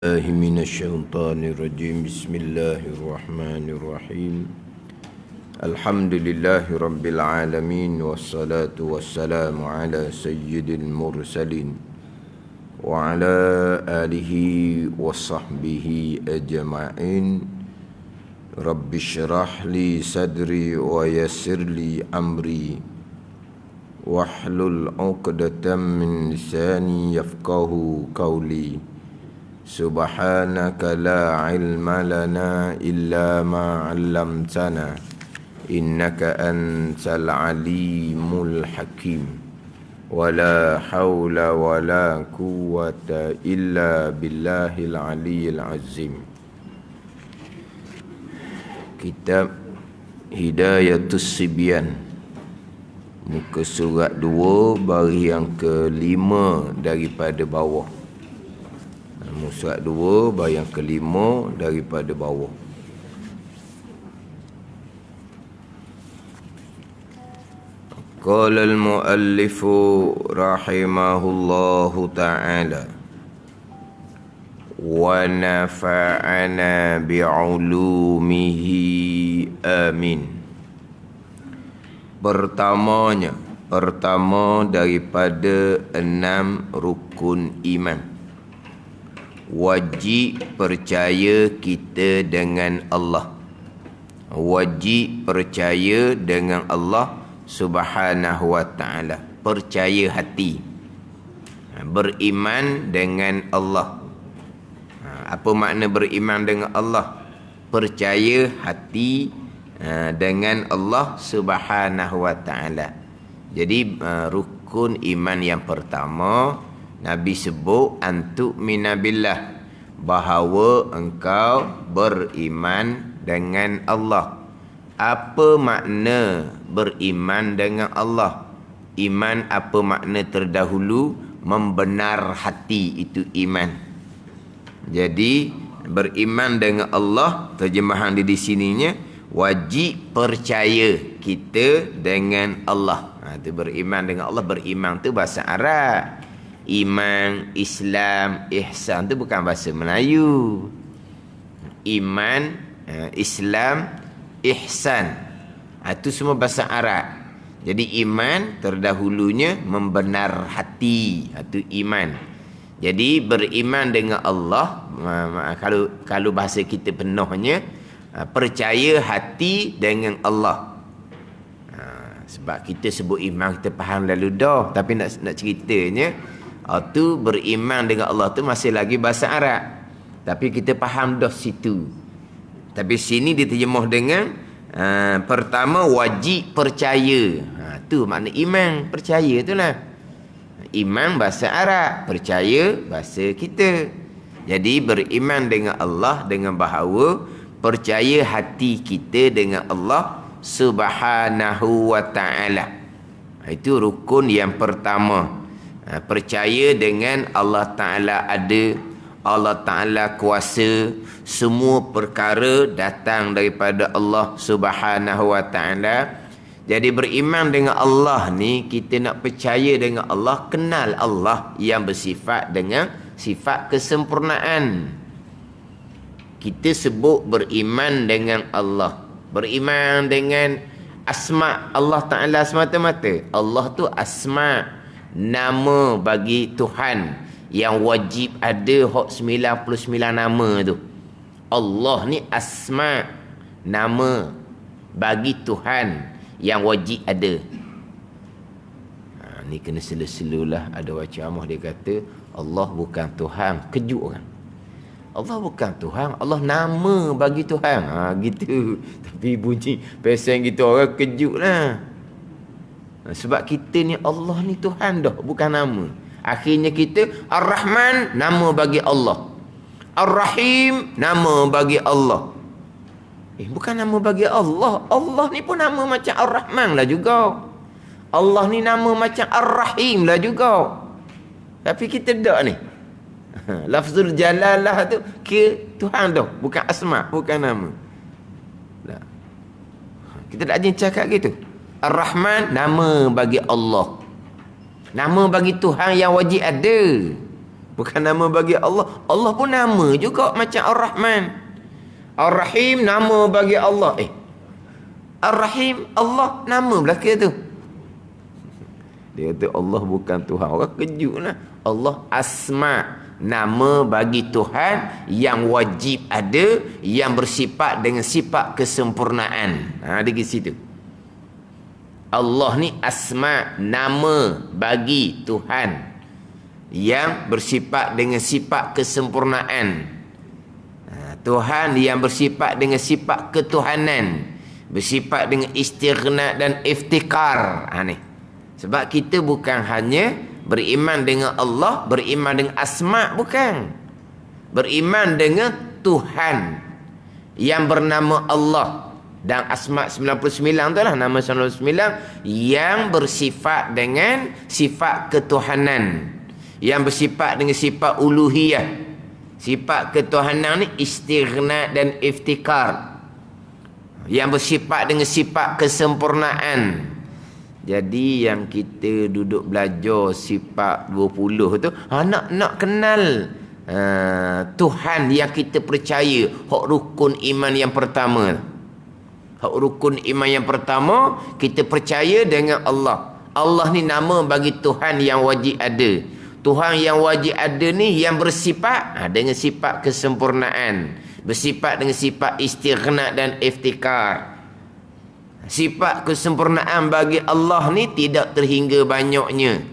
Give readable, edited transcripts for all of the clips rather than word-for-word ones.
الله من الشيطان الرجيم. بسم الله الرحمن الرحيم. الحمد لله رب العالمين، والصلاة والسلام على سيد المرسلين وعلى آله وصحبه أجمعين. رب اشرح لي صدري ويسر لي أمري واحلل عقدة من لساني يفقه قولي. Subhanaka la ilma lana illa ma 'allamtana innaka antal alimul hakim. Wala haula wala quwwata illa billahil aliyyil azim. Kitab Hidayatus Sibyan, muka surat 2, baris yang kelima daripada bawah. Surat 2, baris yang kelima daripada bawah. Qala al-muallifu rahimahullahu ta'ala wa nafa'ana bi'ulumihi amin. Pertama daripada 6 rukun iman, wajib percaya kita dengan Allah. Wajib percaya dengan Allah Subhanahu wa ta'ala. Percaya hati, beriman dengan Allah. Apa makna beriman dengan Allah? Percaya hati dengan Allah Subhanahu wa ta'ala. Jadi rukun iman yang pertama, Nabi sebut antu'mina billah, bahawa engkau beriman dengan Allah. Apa makna beriman dengan Allah? Iman apa makna terdahulu? Membenar hati, itu iman. Jadi beriman dengan Allah, terjemahan di sininya wajib percaya kita dengan Allah. Itu beriman dengan Allah. Beriman tu bahasa Arab. Iman, Islam, Ihsan tu bukan bahasa Melayu. Iman, Islam, Ihsan, itu semua bahasa Arab. Jadi iman terdahulunya membenar hati, itu iman. Jadi beriman dengan Allah, kalau bahasa kita penuhnya, percaya hati dengan Allah. Sebab kita sebut iman, kita faham lalu dah. Tapi nak ceritanya, tu beriman dengan Allah tu masih lagi bahasa Arab, tapi kita faham dah situ. Tapi sini diterjemah dengan pertama wajib percaya. Tu makna iman, percaya itulah. Iman bahasa Arab, percaya bahasa kita. Jadi beriman dengan Allah dengan bahawa percaya hati kita dengan Allah Subhanahu wa ta'ala. Itu rukun yang pertama. Percaya dengan Allah Ta'ala ada, Allah Ta'ala kuasa, semua perkara datang daripada Allah Subhanahu wa ta'ala. Jadi beriman dengan Allah ni, kita nak percaya dengan Allah, kenal Allah yang bersifat dengan sifat kesempurnaan. Kita sebut beriman dengan Allah, beriman dengan asma' Allah Ta'ala semata-mata. Allah tu asma', nama bagi Tuhan yang wajib ada, hak 99 nama tu. Allah ni asma', nama bagi Tuhan yang wajib ada. Ni kena sela-selalah. Ada ceramah dia kata Allah bukan Tuhan, kejut orang. Allah bukan Tuhan, Allah nama bagi Tuhan. Gitu. Tapi bunyi pesen gitu orang kejut lah. Sebab kita ni, Allah ni Tuhan dah, bukan nama. Akhirnya kita Ar-Rahman, nama bagi Allah. Ar-Rahim, nama bagi Allah. Bukan nama bagi Allah. Allah ni pun nama macam Ar-Rahman lah juga. Allah ni nama macam Ar-Rahim lah juga. Tapi kita tak ni. Lafzul jalalah tu ke Tuhan dah, bukan asma', bukan nama. Kita tak ada cakap gitu. Ar-Rahman, nama bagi Allah. Nama bagi Tuhan yang wajib ada. Bukan nama bagi Allah. Allah pun nama juga macam Ar-Rahman. Ar-Rahim nama bagi Allah. Ar-Rahim Allah nama belaka tu. Dia kata Allah bukan Tuhan. Orang kejut lah. Allah asma, nama bagi Tuhan yang wajib ada, yang bersifat dengan sifat kesempurnaan. Dia ke situ. Allah ni asma, nama bagi Tuhan yang bersifat dengan sifat kesempurnaan. Tuhan yang bersifat dengan sifat ketuhanan, bersifat dengan istighna dan iftikar. Ni sebab kita bukan hanya beriman dengan Allah, beriman dengan asma, bukan. Beriman dengan Tuhan yang bernama Allah dan asma 99 tu lah, nama 99 yang bersifat dengan sifat ketuhanan, yang bersifat dengan sifat uluhiyah. Sifat ketuhanan ni istighna dan iftikar, yang bersifat dengan sifat kesempurnaan. Jadi yang kita duduk belajar sifat 20 tu, nak kenal Tuhan yang kita percaya, hak rukun iman yang pertama. Hak rukun iman yang pertama, kita percaya dengan Allah. Allah ni nama bagi Tuhan yang wajib ada. Tuhan yang wajib ada ni yang bersifat dengan sifat kesempurnaan, bersifat dengan sifat istighna dan iftikar. Sifat kesempurnaan bagi Allah ni tidak terhingga banyaknya.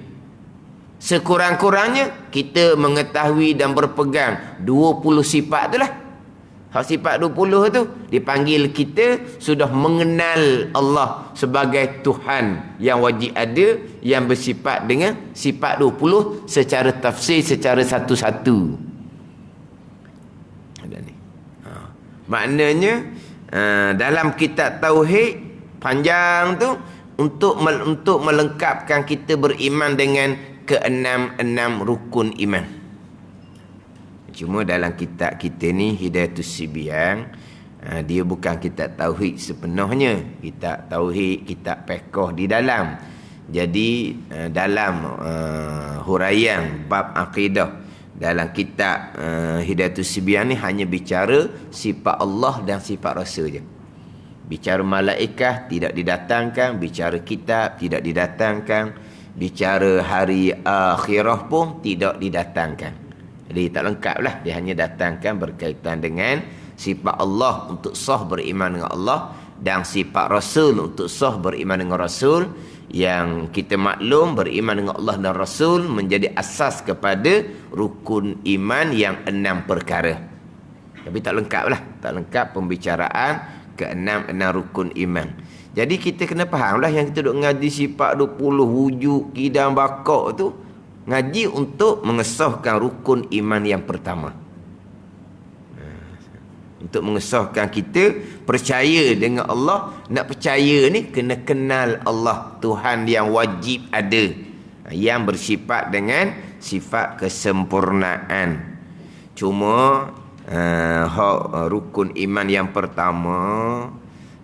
Sekurang-kurangnya kita mengetahui dan berpegang 20 sifat tu lah. Hak sifat 20 tu dipanggil kita sudah mengenal Allah sebagai Tuhan yang wajib ada, yang bersifat dengan sifat 20 secara tafsir, secara satu-satu. Ada ni. Maknanya dalam kitab tauhid panjang tu untuk melengkapkan kita beriman dengan keenam rukun iman. Cuma dalam kitab kita ni Hidayatus Sibyan, dia bukan kitab tauhid sepenuhnya. Kitab tauhid, kitab fiqh di dalam. Jadi dalam huraian bab akidah dalam kitab Hidayatus Sibyan ni hanya bicara sifat Allah dan sifat Rasul je. Bicara malaikat tidak didatangkan, bicara kitab tidak didatangkan, bicara hari akhirah pun tidak didatangkan. Jadi tak lengkap lah. Dia hanya datangkan berkaitan dengan sifat Allah untuk sah beriman dengan Allah, dan sifat Rasul untuk sah beriman dengan Rasul. Yang kita maklum beriman dengan Allah dan Rasul menjadi asas kepada rukun iman yang 6 perkara. Tapi tak lengkap lah. Tak lengkap pembicaraan ke-6 rukun iman. Jadi kita kena faham lah, yang kita duk ngaji sifat 20 wujud, kidam, bakak tu, ngaji untuk mengesahkan rukun iman yang pertama. Untuk mengesahkan kita percaya dengan Allah. Nak percaya ni kena kenal Allah, Tuhan yang wajib ada, yang bersifat dengan sifat kesempurnaan. Cuma rukun iman yang pertama,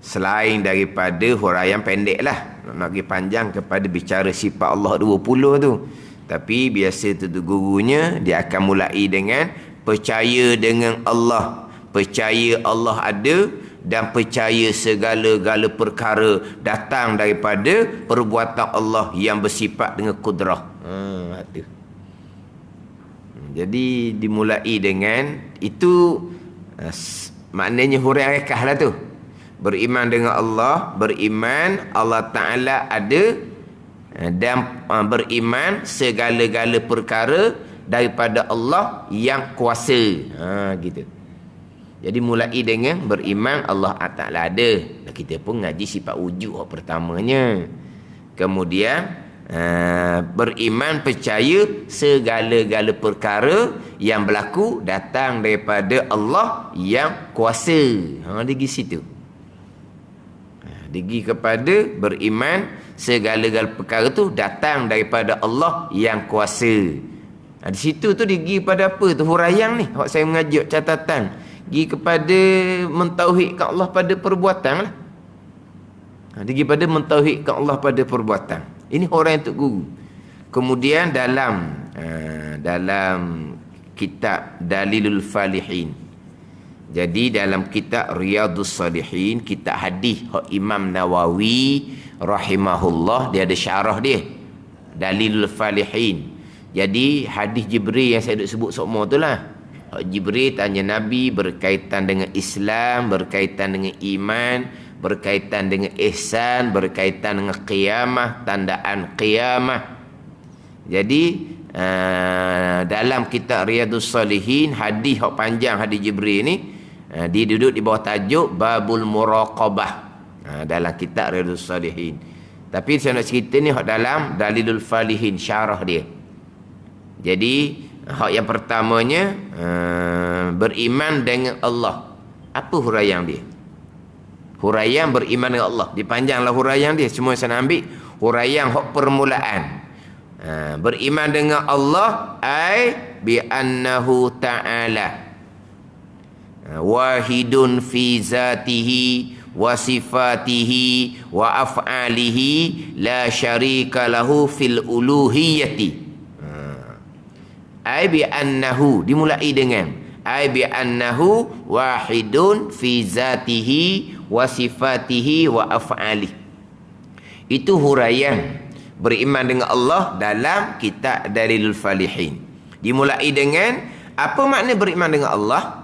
selain daripada huraian pendek lah, nak pergi panjang kepada bicara sifat Allah 20 tu, tapi biasa tu gurunya dia akan mulai dengan percaya dengan Allah, percaya Allah ada, dan percaya segala-gala perkara datang daripada perbuatan Allah yang bersifat dengan kudrah. Jadi dimulai dengan itu, maknanya huraian rekah lah tu. Beriman dengan Allah, beriman Allah Ta'ala ada, dan beriman segala-gala perkara daripada Allah yang kuasa. Gitu. Jadi mulai dengan beriman Allah Ta'ala ada. Kita pun ngaji sifat wujud pertamanya. Kemudian beriman percaya segala-gala perkara yang berlaku datang daripada Allah yang kuasa. Dia pergi situ. Dia pergi kepada beriman segala-gala perkara tu datang daripada Allah yang kuasa. Di situ tu digi pada apa tu huraian ni, hak saya mengajuk catatan. Gi kepada mentauhidkan Allah pada perbuatan lah. Digi pada mentauhidkan Allah pada perbuatan. Ini huraian untuk guru. Kemudian dalam kitab Dalilul Falihin. Jadi dalam kitab Riyadhus Salihin, kitab hadis Imam Nawawi rahimahullah, dia ada syarah dia, Dalilul Falihin. Jadi hadis Jibril yang saya duk sebut semua tu lah. Jibril tanya Nabi berkaitan dengan Islam, berkaitan dengan iman, berkaitan dengan ihsan, berkaitan dengan qiyamah, tandaan qiyamah. Jadi dalam kitab Riyadhus Salihin, hadis panjang hadis Jibril ni, dia duduk di bawah tajuk Babul Muraqabah dalam kitab Riyadhus Salihin. Tapi saya nak cerita ni dalam Dalilul Falihin, syarah dia. Jadi yang pertamanya, beriman dengan Allah. Apa huraian dia? Huraian beriman dengan Allah. Dipanjanglah huraian dia. Semua saya nak ambil huraian permulaan. Beriman dengan Allah ai bi annahu ta'ala wahidun fi zatihi wa sifatihi wa af'alihi la syarika lahu fil uluhiyyati. Ai bi annahu, dimulai dengan ai bi annahu wahidun fi zatihi wa sifatihi wa af'alihi. Itu huraian beriman dengan Allah dalam kitab Dalilul Falihin. Dimulai dengan apa makna beriman dengan Allah?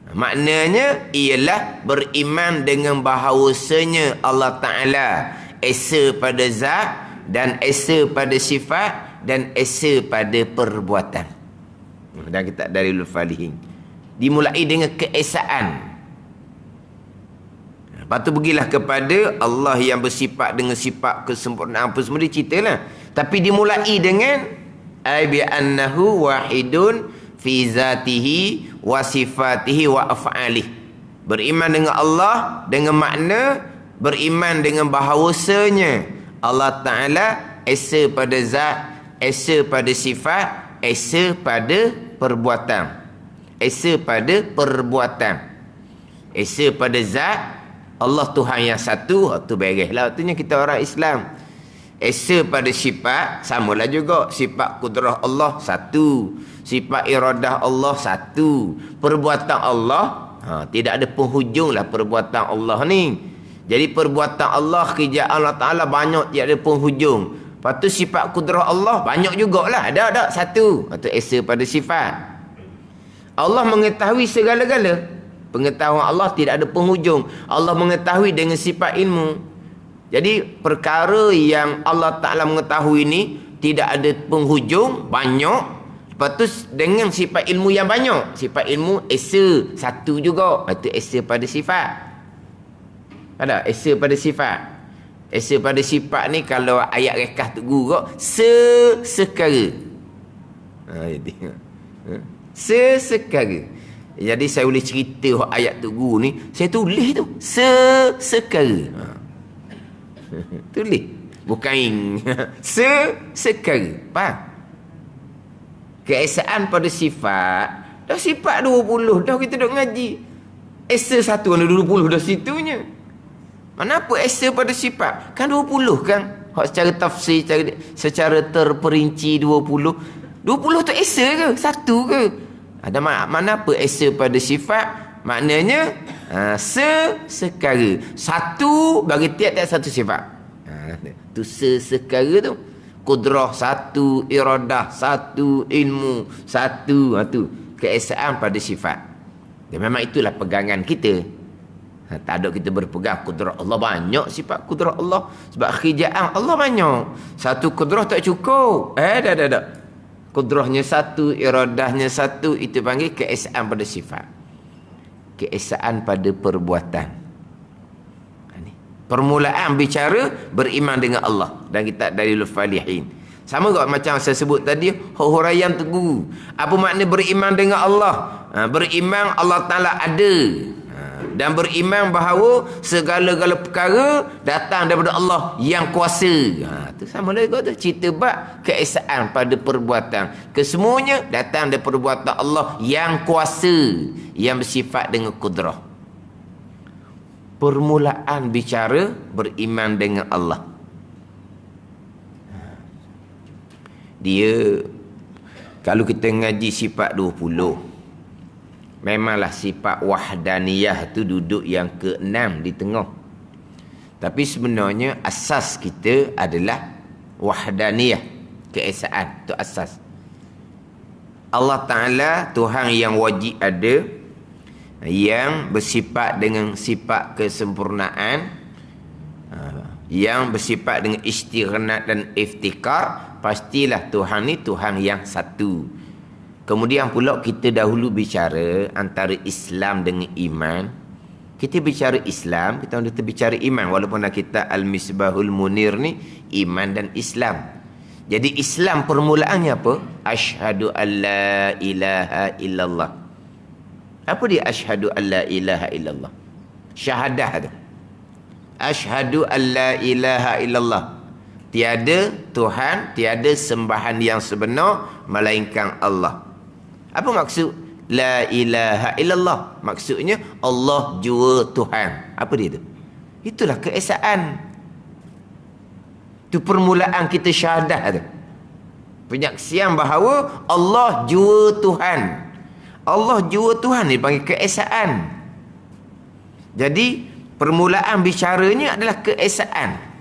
Maknanya ialah beriman dengan bahawasanya Allah Ta'ala esa pada zat dan esa pada sifat dan esa pada perbuatan. Dan kita dari Al-Falihin dimulai dengan keesaan. Lepas tu pergilah kepada Allah yang bersifat dengan sifat kesempurnaan apa semua diceritalah. Tapi dimulai dengan ai bi annahu wahidun fi zatihi wa sifatihi wa af'alihi. Beriman dengan Allah dengan makna beriman dengan bahawasanya Allah Ta'ala esa pada zat, esa pada sifat, esa pada perbuatan. Esa pada perbuatan. Esa pada zat, Allah Tuhan yang satu, tu bereslah. Artinya kita orang Islam. Esa pada sifat, samalah juga. Sifat kudrah Allah satu. Sifat iradah Allah satu. Perbuatan Allah, tidak ada penghujung lah perbuatan Allah ni. Jadi perbuatan Allah, kerja Allah Ta'ala banyak, tidak ada penghujung. Lepas tu sifat kudrah Allah banyak jugalah. Ada satu. Itu esa pada sifat. Allah mengetahui segala-gala. Pengetahuan Allah tidak ada penghujung. Allah mengetahui dengan sifat ilmu. Jadi perkara yang Allah Ta'ala mengetahui ini tidak ada penghujung, banyak. Lepas tu dengan sifat ilmu yang banyak. Sifat ilmu esa satu juga. Itu esa pada sifat. Ada esa pada sifat. Esa pada sifat ni kalau ayat rekah tu guru sesekara. Sesekara. Jadi saya boleh cerita ayat tu guru ni, saya tulis tu sesekara. Tulis bukan sesekara. Faham? Keesaan pada sifat. Dah sifat 20 dah kita duk ngaji. Esa satu ada 20 dah situnya. Mana apa esa pada sifat? Kan 20 kan? Hak secara tafsir secara terperinci 20. 20 tu esa ke? Satu ke? Ada mana apa esa pada sifat? Maknanya sesekara. Satu bagi tiap-tiap satu sifat. Tu sesekara tu. Kudrah satu, iradah satu, ilmu satu. Tu keesaan pada sifat. Dan memang itulah pegangan kita. Tak ada kita berpegang kudrah Allah banyak, sifat kudrah Allah. Sebab kerjaan Allah banyak. Satu kudrah tak cukup. Dah. Kudrahnya satu, iradahnya satu. Itu panggil keesaan pada sifat. Keesaan pada perbuatan. Permulaan bicara beriman dengan Allah. Dan kita Dalilul Falihin. Sama juga macam saya sebut tadi, huraian tu guru. Apa makna beriman dengan Allah? Beriman Allah Ta'ala ada. Dan beriman bahawa segala-gala perkara datang daripada Allah yang kuasa. Tu sama lagi tu cerita bab keesaan pada perbuatan. Kesemuanya datang daripada perbuatan Allah yang kuasa, yang bersifat dengan kudrah. Permulaan bicara beriman dengan Allah. Dia Kalau kita ngaji sifat 20, memanglah sifat wahdaniyah tu duduk yang ke-6 di tengah. Tapi sebenarnya asas kita adalah wahdaniyah, keesaan tu asas. Allah Ta'ala Tuhan yang wajib ada, yang bersifat dengan sifat kesempurnaan, yang bersifat dengan istighnat dan iftikar. Pastilah Tuhan ni Tuhan yang satu. Kemudian pula kita dahulu bicara antara Islam dengan iman. Kita bicara Islam, kita hendak bicara iman. Walaupun kita Al-Misbahul Munir ni iman dan Islam. Jadi Islam permulaannya apa? Asyhadu an la ilaha illallah. Apa dia asyhadu an la ilaha illallah? Syahadah tu. Asyhadu an la ilaha illallah. Tiada Tuhan, tiada sembahan yang sebenar melainkan Allah. Apa maksud la ilaha illallah? Maksudnya Allah jua Tuhan. Apa dia tu? Itulah keesaan. Itu permulaan kita syahadah tu. Penyaksian bahawa Allah jua Tuhan. Allah jua Tuhan ni panggil keesaan. Jadi permulaan bicaranya adalah keesaan.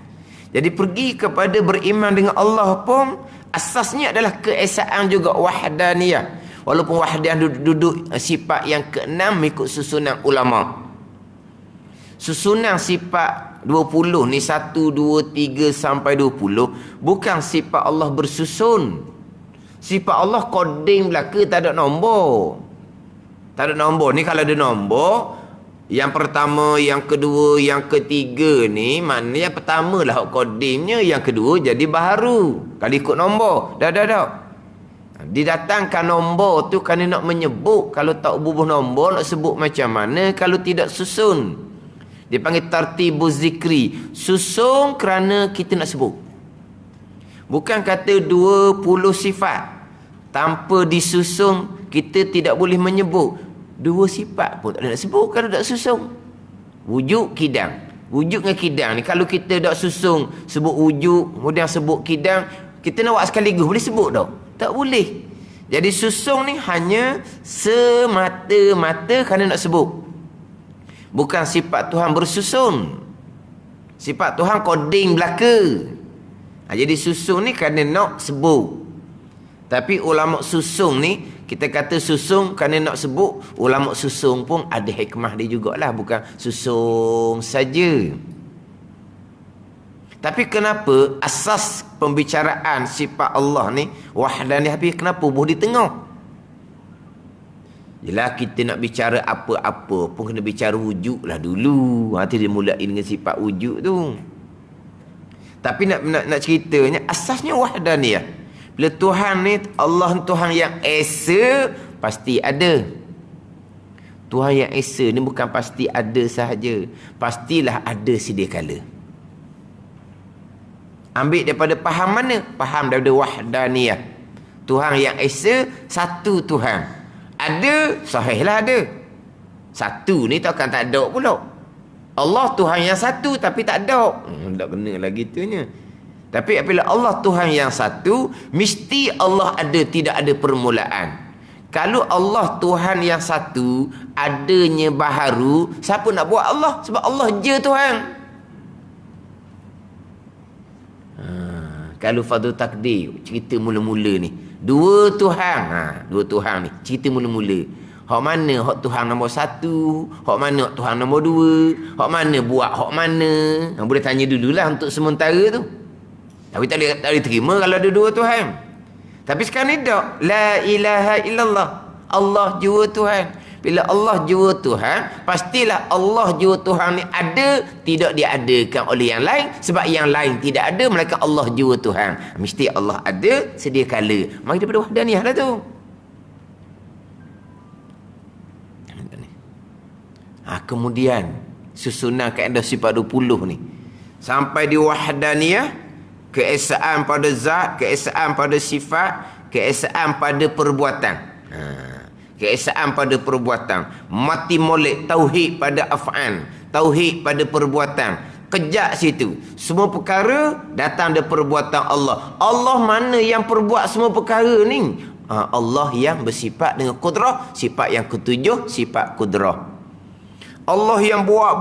Jadi pergi kepada beriman dengan Allah pun asasnya adalah keesaan juga, wahdaniyah. Walaupun wahdaniyah duduk sifat yang ke-6 ikut susunan ulama. Susunan sifat 20 ni 1, 2, 3 sampai 20 bukan sifat Allah bersusun. Sifat Allah koding belaka, tak ada nombor. Tak ada nombor. Ni kalau ada nombor, yang pertama, yang kedua, yang ketiga ni maknanya yang pertama lah kodingnya, yang kedua jadi baharu. Kalau ikut nombor, dah. Didatangkan nombor tu kerana nak menyebut. Kalau tak bubuh nombor nak sebut macam mana kalau tidak susun. Dia panggil tartibuz zikri. Susun kerana kita nak sebut. Bukan kata 20 sifat tanpa disusun kita tidak boleh menyebut. 2 sifat pun tak ada nak sebut kalau tak susun. Wujud, kidang. Wujud dengan kidang ni kalau kita tak susun, sebut wujud kemudian sebut kidang, kita nak buat sekaligus boleh sebut tak? Tak boleh. Jadi susun ni hanya semata-mata kerana nak sebut. Bukan sifat Tuhan bersusun. Sifat Tuhan koding belaka. Jadi susun ni kerana nak sebut. Tapi ulama susun ni, kita kata susung kerana nak sebut, ulama susung pun ada hikmah dia jugalah, bukan susung saja. Tapi kenapa asas pembicaraan sifat Allah ni wahdaniyah, habis kenapa buh di tengah? Yelah kita nak bicara apa-apa pun kena bicara wujud lah dulu. Nanti dia mulai dengan sifat wujud tu. Tapi nak ceritanya asasnya wahdaniyah. Bila Tuhan ni, Allah Tuhan yang esa, pasti ada. Tuhan yang esa ni bukan pasti ada sahaja. Pastilah ada sedia kala. Ambil daripada faham mana? Faham daripada wahdaniyah. Tuhan yang esa, satu Tuhan. Ada, sahihlah ada. Satu ni takkan tak ada pula. Allah Tuhan yang satu tapi tak ada. Tak kena lah gitunya. Tapi apabila Allah Tuhan yang satu, mesti Allah ada, tidak ada permulaan. Kalau Allah Tuhan yang satu, adanya baharu, siapa nak buat Allah? Sebab Allah je Tuhan. Kalau fardu takdir, cerita mula-mula ni. Dua Tuhan. Dua Tuhan ni, cerita mula-mula. Hak mana hak Tuhan nombor 1, hak mana hak Tuhan nombor 2, hak mana buat hak mana. Boleh tanya dululah untuk sementara tu. Tapi tak boleh terima kalau ada dua Tuhan. Tapi sekarang ni tak. La ilaha illallah. Allah jua Tuhan. Bila Allah jua Tuhan, pastilah Allah jua Tuhan ni ada, tidak diadakan oleh yang lain. Sebab yang lain tidak ada, melainkan Allah jua Tuhan. Mesti Allah ada sedia kala. Mari daripada wahdaniyah lah tu. Kemudian susunan kaedah sifat 20 ni. Sampai di wahdaniyah, keesaan pada zat, keesaan pada sifat, keesaan pada perbuatan. Keesaan pada perbuatan. Mati molek tauhid pada af'an, tauhid pada perbuatan. Kejap situ. Semua perkara datang dari perbuatan Allah. Allah mana yang perbuat semua perkara ni? Allah yang bersifat dengan kudrah. Sifat yang ketujuh, sifat kudrah. Allah yang buat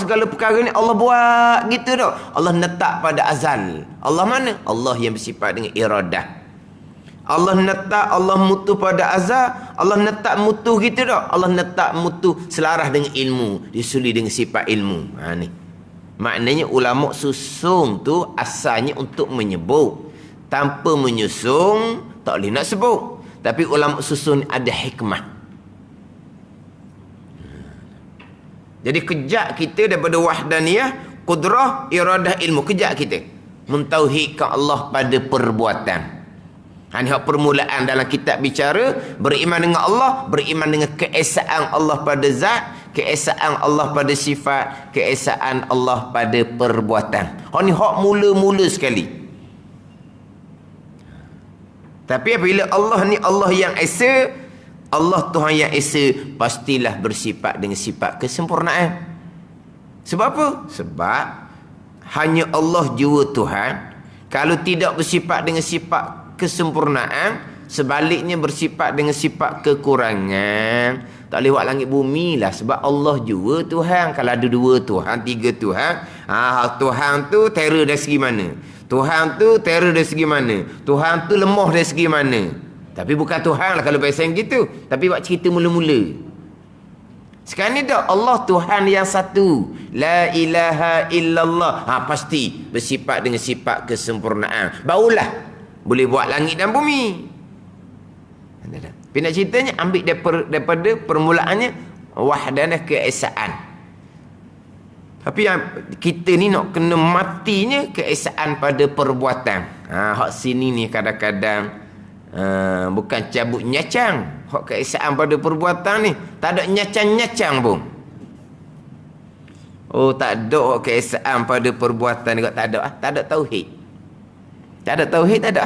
segala perkara ni, Allah buat gitu dah. Allah letak pada azal. Allah mana? Allah yang bersifat dengan iradah. Allah letak, Allah mutu pada azal. Allah letak mutu gitu dah. Allah letak mutu selaras dengan ilmu, disuli dengan sifat ilmu. Ni maknanya ulama susung tu asalnya untuk menyebut. Tanpa menyusung tak boleh nak sebut. Tapi ulama susun ada hikmah. Jadi kejak kita daripada wahdaniyah, kudrah, iradah, ilmu. Kejak kita mentauhidkan Allah pada perbuatan. Ini hak permulaan dalam kitab bicara. Beriman dengan Allah, beriman dengan keesaan Allah pada zat, keesaan Allah pada sifat, keesaan Allah pada perbuatan. Ini hak mula-mula sekali. Tapi apabila Allah ni Allah yang esa, Allah Tuhan yang esa, pastilah bersifat dengan sifat kesempurnaan. Sebab apa? Sebab hanya Allah jua Tuhan. Kalau tidak bersifat dengan sifat kesempurnaan, sebaliknya bersifat dengan sifat kekurangan, tak boleh buat langit bumi lah. Sebab Allah jua Tuhan. Kalau ada dua Tuhan, tiga Tuhan, Tuhan tu terror dari segi mana? Tuhan tu terror dari segi mana? Tuhan tu lemah dari segi mana? Tapi bukan Tuhan lah kalau bahasa yang gitu. Tapi buat cerita mula-mula. Sekarang ni dah Allah Tuhan yang satu. La ilaha illallah. Pasti bersifat dengan sifat kesempurnaan. Barulah boleh buat langit dan bumi. Tapi nak ceritanya ambil daripada permulaannya wahdanah keesaan. Tapi yang kita ni nak kena matinya keesaan pada perbuatan. Hak sini ni kadang-kadang bukan cabut nyacang. Hak keesaan pada perbuatan ni tak ada nyacang-nyacang pun. Tak ada hak keesaan pada perbuatan ni, tak ada. Tak ada tauhid. Tak ada tauhid, tak ada.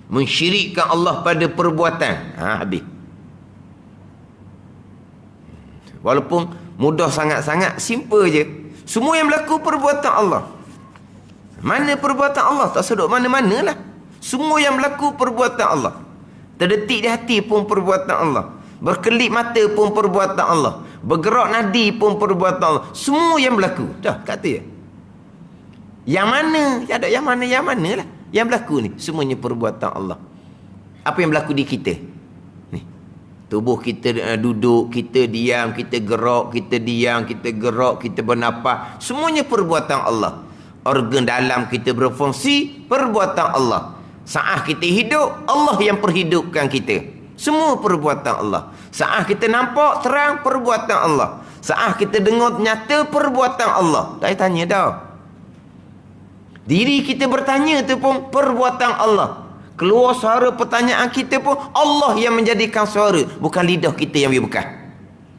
Mensyirikkan Allah pada perbuatan. Habis. Walaupun mudah sangat-sangat, simple je. Semua yang berlaku perbuatan Allah. Mana perbuatan Allah? Tak sedut mana-mana lah. Semua yang berlaku perbuatan Allah. Terdetik di hati pun perbuatan Allah. Berkelip mata pun perbuatan Allah. Bergerak nadi pun perbuatan Allah. Semua yang berlaku. Dah, kata je. Yang mana? Tak ada yang mana lah. Yang berlaku ni, semuanya perbuatan Allah. Apa yang berlaku di kita? Ni. Tubuh kita duduk, kita diam, kita gerak, kita diam, kita gerak, kita bernafas. Semuanya perbuatan Allah. Organ dalam kita berfungsi, perbuatan Allah. Saat kita hidup, Allah yang perhidupkan kita. Semua perbuatan Allah. Saat kita nampak terang, perbuatan Allah. Saat kita dengar nyata, perbuatan Allah. Tak payah tanya dah. Diri kita bertanya tu pun perbuatan Allah. Keluar suara pertanyaan kita pun Allah yang menjadikan suara. Bukan lidah kita yang berbekas.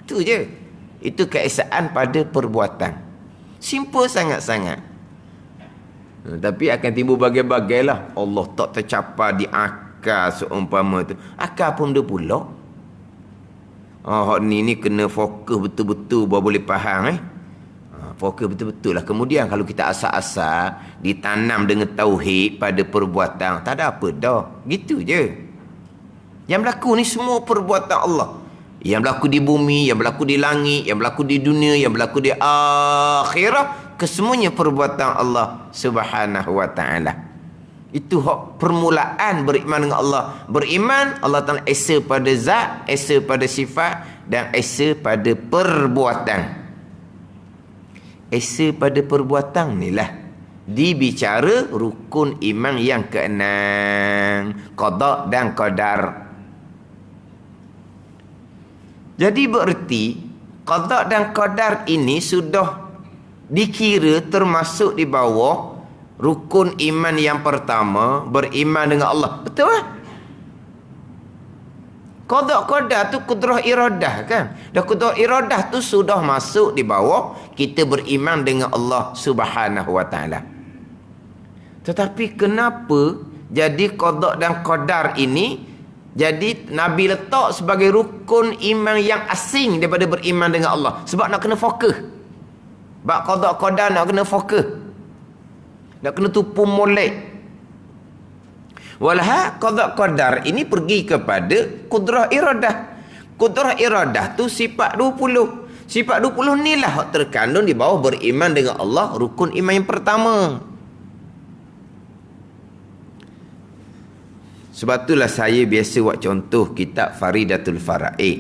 Itu je. Itu keesaan pada perbuatan. Simple sangat-sangat. Tapi akan timbul bagai-bagai lah. Allah tak tercapai di akal seumpama tu. Akal pun dia pula. Ni kena fokus betul-betul baru boleh faham. Fokus betul-betul lah. Kemudian kalau kita asal-asal ditanam dengan tauhid pada perbuatan, tak ada apa dah. Gitu je. Yang berlaku ni semua perbuatan Allah. Yang berlaku di bumi, yang berlaku di langit, yang berlaku di dunia, yang berlaku di akhirat. Kesemuanya perbuatan Allah Subhanahu wa ta'ala. Itu hak permulaan beriman dengan Allah. Beriman Allah Ta'ala esa pada zat, esa pada sifat, dan esa pada perbuatan. Esa pada perbuatan ni lah dibicara rukun iman yang keenam, qada dan qadar. Jadi bererti qada dan qadar ini sudah dikira termasuk di bawah rukun iman yang pertama, beriman dengan Allah. Betul tak? Qada qadar tu kudrah iradah kan? Dan kudrah iradah tu sudah masuk di bawah kita beriman dengan Allah Subhanahu wa ta'ala. Tetapi kenapa jadi qada dan qadar ini jadi Nabi letak sebagai rukun iman yang asing daripada beriman dengan Allah? Sebab nak kena fokus. Bab qada qadar nak kena fokus. Nak kena tupu molek. Walha qada qadar ini pergi kepada kudrah iradah. Kudrah iradah tu sifat 20. Sifat 20 ni lah terkandung di bawah beriman dengan Allah, rukun iman yang pertama. Sebab itulah saya biasa buat contoh kitab Faridatul Fara'id.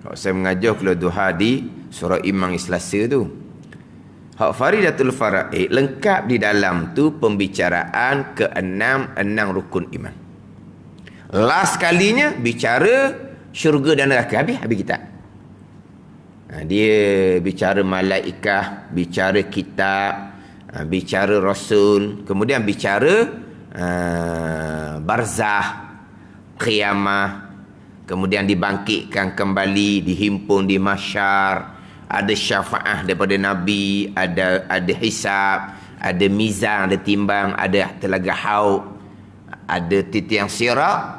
Kalau saya mengajar kalau duha di surah Imam Selasa tu. Hak Faridatul Fara'id lengkap di dalam tu pembicaraan ke-6 rukun iman. Last kalinya bicara syurga dan neraka. Habis kitab. Dia bicara malaikah, bicara kitab, bicara rasul, kemudian bicara barzah, qiyamah, kemudian dibangkitkan kembali, dihimpun di mahsyar, ada syafaah daripada Nabi, ada hisab, ada mizan, ada timbang, ada telaga haud, ada titiang sirat,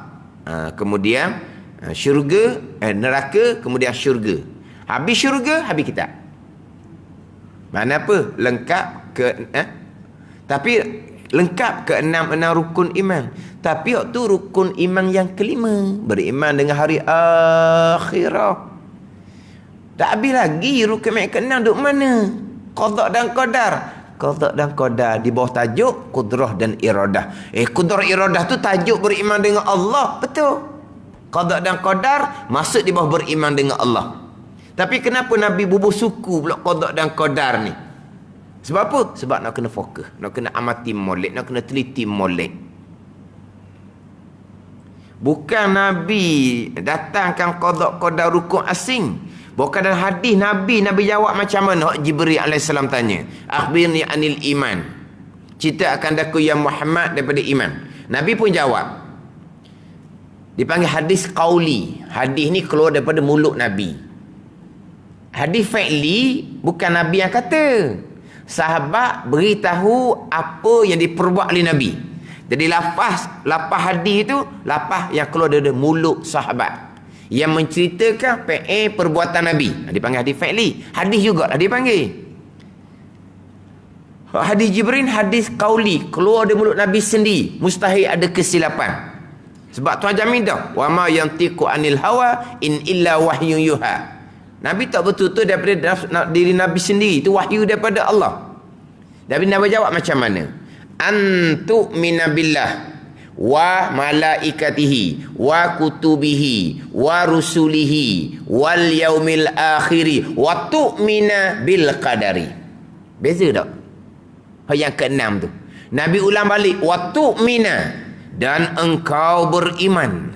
kemudian syurga, neraka, kemudian syurga. Habis syurga, habis kitab. Mana apa? Lengkap tapi lengkap ke-6 rukun iman. Tapi waktu rukun iman yang kelima, beriman dengan hari akhirah. Tak habis lagi rukun iman ke-6 duk mana? Qada dan qadar. Qada dan qadar di bawah tajuk kudrah dan iradah. Kudrah iradah tu tajuk beriman dengan Allah, betul. Qada dan qadar masuk di bawah beriman dengan Allah. Tapi kenapa Nabi bubuh suku pula qada dan qadar ni? Sebab apa? Sebab nak kena fokus, nak kena amati molek, nak kena teliti molek. Bukan Nabi datangkan qada qadar rukun asing. Bukan dalam hadis Nabi jawab macam mana? Jibril AS tanya, akhbirni anil iman. Cerita akan daku ya Muhammad daripada iman. Nabi pun jawab. Dipanggil hadis qauli. Hadis ni keluar daripada mulut Nabi. Hadis fi'li bukan Nabi yang kata. Sahabat beritahu apa yang diperbuat oleh Nabi. Jadi lafaz hadis itu lafaz yang keluar dari mulut sahabat yang menceritakan perbuatan Nabi. Dipanggil hadis fi'li. Hadis juga lah dipanggil. Hadis Jibril, hadis qauli, keluar dari mulut Nabi sendiri. Mustahil ada kesilapan. Sebab Tuhan jamin dah, wa ma yantiqu anil hawa in illa wahyun yuha. Nabi tak betul-betul daripada diri Nabi sendiri, itu wahyu daripada Allah. Nabi jawab macam mana? Antu minabillah wa malaikatihi wa kutubihi wa rusulihi wal yaumil akhiri wa tu'mina bil qadari. Beza tak? Yang ke-6 tu. Nabi ulang balik, wa tu'mina, dan engkau beriman.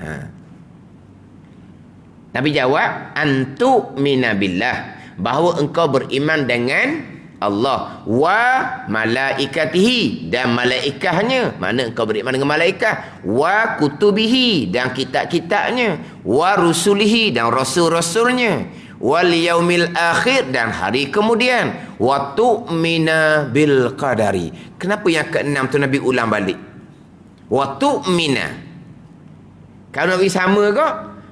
Nabi jawab, antu minabillah, bahawa engkau beriman dengan Allah, wa malaikatihi, dan malaikahnya. Mana engkau beriman dengan malaikat? Wa kutubihi, dan kitab-kitabnya. Wa rusulihi, dan rasul-rasulnya. Wal yaumil akhir, dan hari kemudian. Wa tu'mina bil qadari. Kenapa yang ke-6 tu Nabi ulang balik? Wa tu'mina. Kalau Nabi sama ke?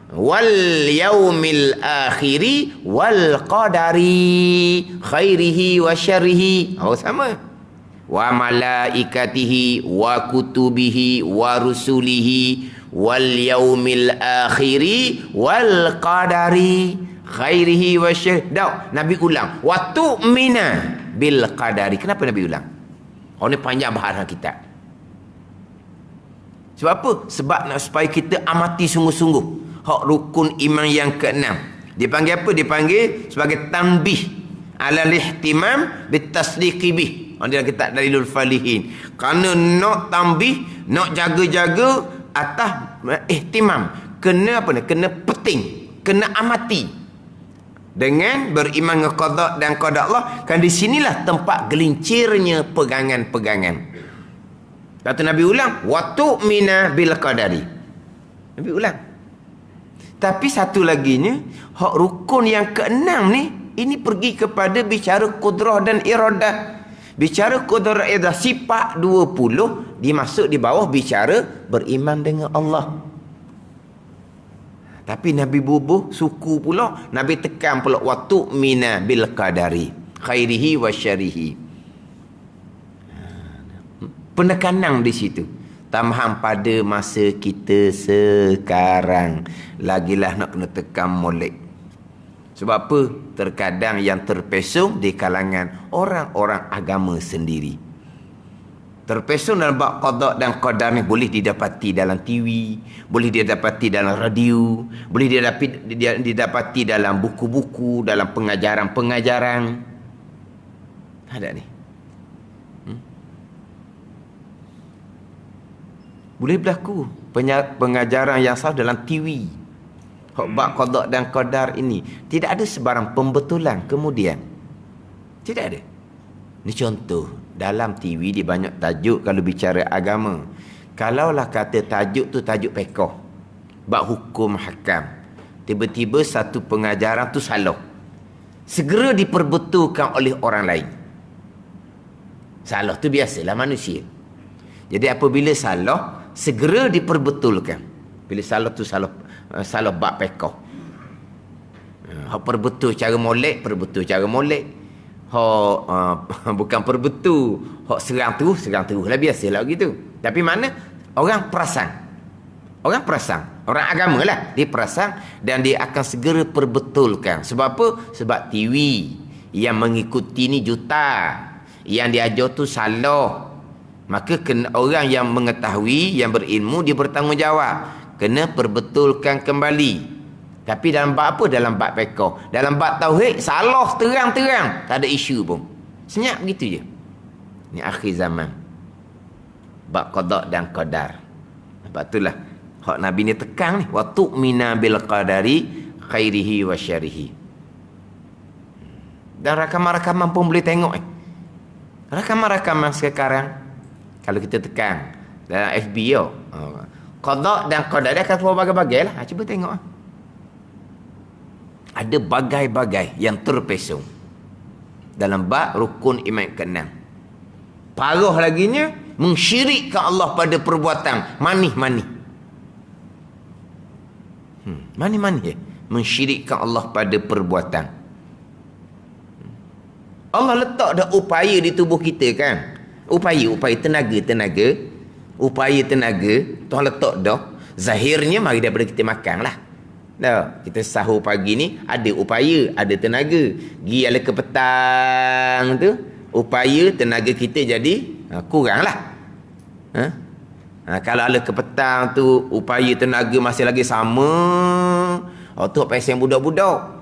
Wal yaumil akhiri wal qadari khairihi wa syarrihi. Sama. Wa malaikatihi wa kutubihi wa rusulihi wal yaumil akhiri wal qadari khairihi wa syarrihi. Nabi ulang, wa tu'mina bil qadari. Kenapa Nabi ulang? Ini panjang bahasan kitab. Sebab apa? Sebab nak supaya kita amati sungguh-sungguh hak rukun iman yang ke-6. Dipanggil apa? Dipanggil sebagai tanbih ala ihtimam bitasdiqi bih. Dalam kitab Dalilul Falihin. Kerana nak tanbih, nak jaga-jaga atas ihtimam. Kena apa ni? Kena penting, kena amati dengan beriman dengan qada dan qada Allah. Kan di sinilah tempat gelincirnya pegangan-pegangan. Kata Nabi ulang, wa tu'mina bil qadari. Nabi ulang. Tapi satu laginya, hak rukun yang ke-6 ni, ini pergi kepada bicara kudrah dan iradah. Bicara kudrah dan iradah, sifat 20 dimasuk di bawah bicara beriman dengan Allah. Tapi Nabi bubuh suku pula, Nabi tekan pula wa tu'mina bil qadari khairihi wa syarrihi. Penekanan di situ. Tambahan pada masa kita sekarang. Lagilah nak kena tekan molek. Sebab apa? Terkadang yang terpesong di kalangan orang-orang agama sendiri. Terpesong dalam bab qada dan qadar ni boleh didapati dalam TV, boleh didapati dalam radio, boleh didapati dalam buku-buku, dalam pengajaran-pengajaran. Ada ni. Boleh berlaku pengajaran yang salah dalam TV. Bab qada dan qadar ini tidak ada sebarang pembetulan kemudian. Tidak ada. Ini contoh. Dalam TV dia banyak tajuk kalau bicara agama. Kalaulah kata tajuk tu tajuk pekoh, bab hukum hakam, tiba-tiba satu pengajaran tu salah, segera diperbetulkan oleh orang lain. Salah tu biasalah manusia. Jadi apabila salah, segera diperbetulkan. Bila salah tu salah bab pekoh. Hak perbetul cara molek, perbetul cara molek. Bukan perbetul, hak serang terus lah, biasalah gitu. Tapi mana orang perasan, orang agama lah, dia perasan dan dia akan segera perbetulkan. Sebab apa? Sebab TV yang mengikuti ni juta, yang diajar tu salah. Maka kena, orang yang mengetahui, yang berilmu, dia bertanggungjawab, kena perbetulkan kembali. Tapi dalam bab apa? Dalam bab fiqh. Dalam bab tauhid, salah terang-terang. Tak ada isu pun. Senyap begitu je. Ini akhir zaman. Bab qada dan qadar. Sebab itulah hak Nabi ni tekan ni. Wa tu'mina bil qadari khairihi wa syarihi. Dan rakaman-rakaman pun boleh tengok. Rakaman-rakaman sekarang, kalau kita tekan dalam FB yo, qada dan qadar dia akan keluar bagai-bagai lah. Cuba tengok. Ada bagai-bagai yang terpesong dalam bab rukun iman ke-6. Parah laginya mensyirikkan Allah pada perbuatan mani-mani. Mani-mani mensyirikkan Allah pada perbuatan. Allah letak dah upaya di tubuh kita kan. Upaya tenaga. Upaya tenaga Tuhan letak dah. Zahirnya mari daripada kita makan lah. Dah, kita sahur pagi ni ada upaya, ada tenaga. Giala ke petang tu, upaya tenaga kita jadi kurang lah. Kalau ala ke petang tu upaya tenaga masih lagi sama, tu pasien budak-budak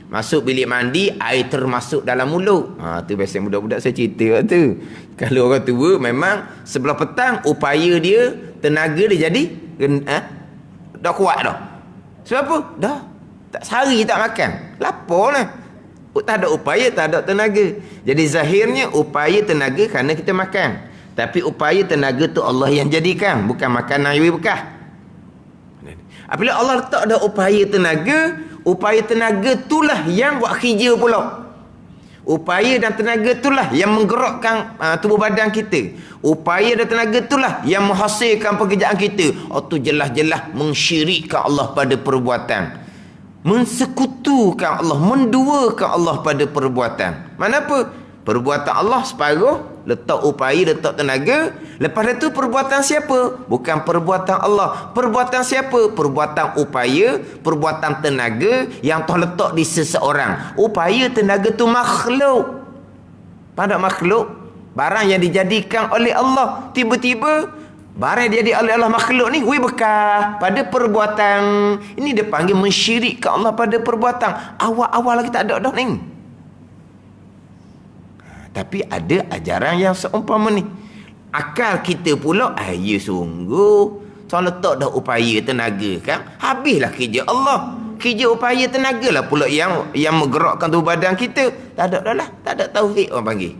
masuk bilik mandi, air termasuk dalam mulut. Tu pasien budak-budak saya cerita tu. Kalau orang tua memang sebelah petang upaya dia, tenaga dia jadi dah kuat dah. Sebab apa? Dah tak sehari tak makan. Lapar lah. Tak ada upaya, tak ada tenaga. Jadi zahirnya upaya tenaga kerana kita makan. Tapi upaya tenaga tu Allah yang jadikan, bukan makanan yang bekah. Apabila Allah letak ada upaya tenaga itulah yang buat kerja pula. Upaya dan tenaga itulah yang menggerakkan tubuh badan kita. Upaya dan tenaga itulah yang menghasilkan pekerjaan kita. Itu jelas-jelas mensyirikkan Allah pada perbuatan. Mensekutukan Allah, menduakan Allah pada perbuatan. Mana apa? Perbuatan Allah separuh, letak upaya, letak tenaga. Lepas itu perbuatan siapa? Bukan perbuatan Allah. Perbuatan siapa? Perbuatan upaya, perbuatan tenaga yang Tuhan letak di seseorang. Upaya tenaga tu makhluk. Pada makhluk, barang yang dijadikan oleh Allah. Tiba-tiba barang yang dijadikan oleh Allah makhluk ni bekah pada perbuatan. Ini dia panggil mensyirikkan Allah pada perbuatan. Awal-awal lagi tak ada dah ni. Tapi ada ajaran yang seumpama ni. Akal kita pula, ya sungguh. Soal letak dah upaya tenaga kan. Habislah kerja Allah. Kerja upaya tenaga lah pula yang menggerakkan tubuh badan kita. Tak ada dah lah. Tak ada tauhid orang panggil.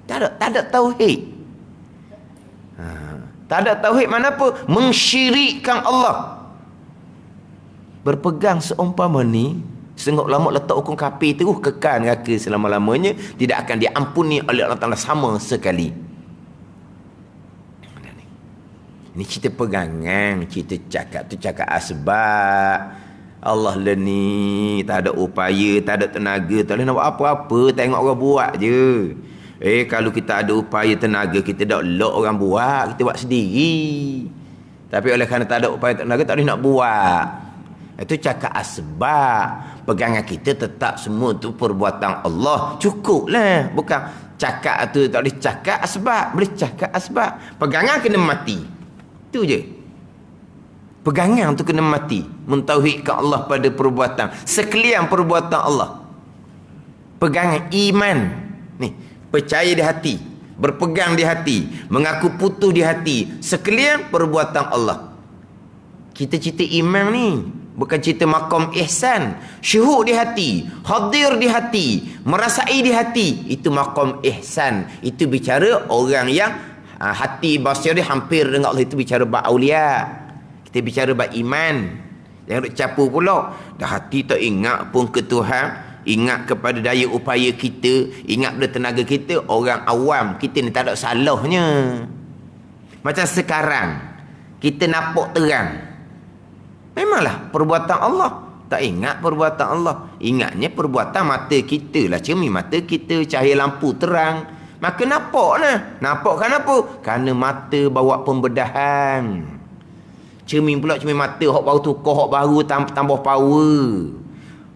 Tak ada tauhid. Tak ada tauhid mana apa? Mensyirikkan Allah. Berpegang seumpama ni, setengah ulama letak hukum kafir terus kekal neraka selama-lamanya, tidak akan diampuni oleh Allah Ta'ala sama sekali. Ini cerita pegangan, cerita cakap tu cakap asbab. Allah lah ni tak ada upaya, tak ada tenaga, tak boleh nak buat apa-apa, tengok orang buat je. Kalau kita ada upaya tenaga, kita dak lok orang buat, kita buat sendiri. Tapi oleh kerana tak ada upaya tenaga, tak boleh nak buat. Itu cakap asbab. Pegangan kita tetap semua tu perbuatan Allah. Cukuplah. Bukan cakap tu tak boleh cakap asbab. Boleh cakap asbab. Pegangan kena mati. Itu je. Pegangan tu kena mati. Mentauhidkan Allah pada perbuatan. Sekalian perbuatan Allah. Pegangan iman. Ni, percaya di hati. Berpegang di hati. Mengaku putus di hati. Sekalian perbuatan Allah. Kita cerita iman ni. Bukan cerita maqam ihsan. Syuhud di hati. Hadir di hati. Merasai di hati. Itu maqam ihsan. Itu bicara orang yang hati basir dia hampir dengan Allah. Itu bicara bab awliya. Kita bicara bab iman. Jangan duk capu pula. Dah hati tak ingat pun ke Tuhan. Ingat kepada daya upaya kita. Ingat pada tenaga kita. Orang awam. Kita ni tak ada salahnya. Macam sekarang. Kita nampak terang. Memanglah perbuatan Allah. Tak ingat perbuatan Allah. Ingatnya perbuatan mata kita lah. Cermin mata kita. Cahaya lampu terang. Maka nampak lah. Nampak kan apa? Kerana mata bawa pembedahan. Cermin pula cermin mata. Hak baru tukar. Hak baru tambah power.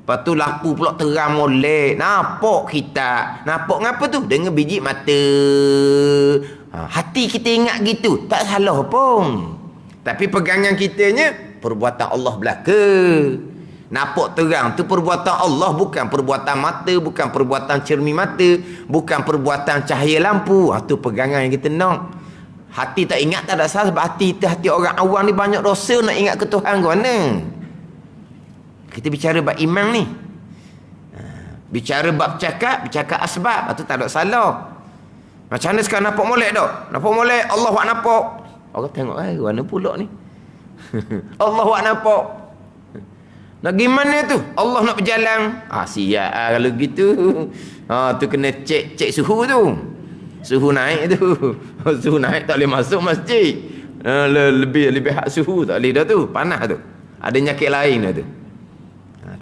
Lepas tu lampu pula terang molek. Nampak kita. Nampak ngapa tu? Dengan biji mata. Hati kita ingat gitu. Tak salah pun. Tapi pegangan kitanya perbuatan Allah belaka. Nampak terang tu perbuatan Allah, bukan perbuatan mata, bukan perbuatan cermin mata, bukan perbuatan cahaya lampu. Tu pegangan yang kita nak. Hati tak ingat tak ada salah, sebab hati orang awam ni banyak dosa, nak ingat ke Tuhan ke mana. Kita bicara bab iman ni. Bicara bab bercakap asbab, tu tak ada salah. Macam mana sekarang nampak molek tak? Nampak molek, Allah buat nampak. Orang tengok, mana pula ni? Allah buat nampak. Nak gimana tu? Allah nak berjalan. Siap kalau gitu. Tu kena cek suhu tu. Suhu naik tu. Suhu naik tak boleh masuk masjid. Lebih hak suhu tak boleh dah tu. Panas tu. Ada nyakit lain dah tu.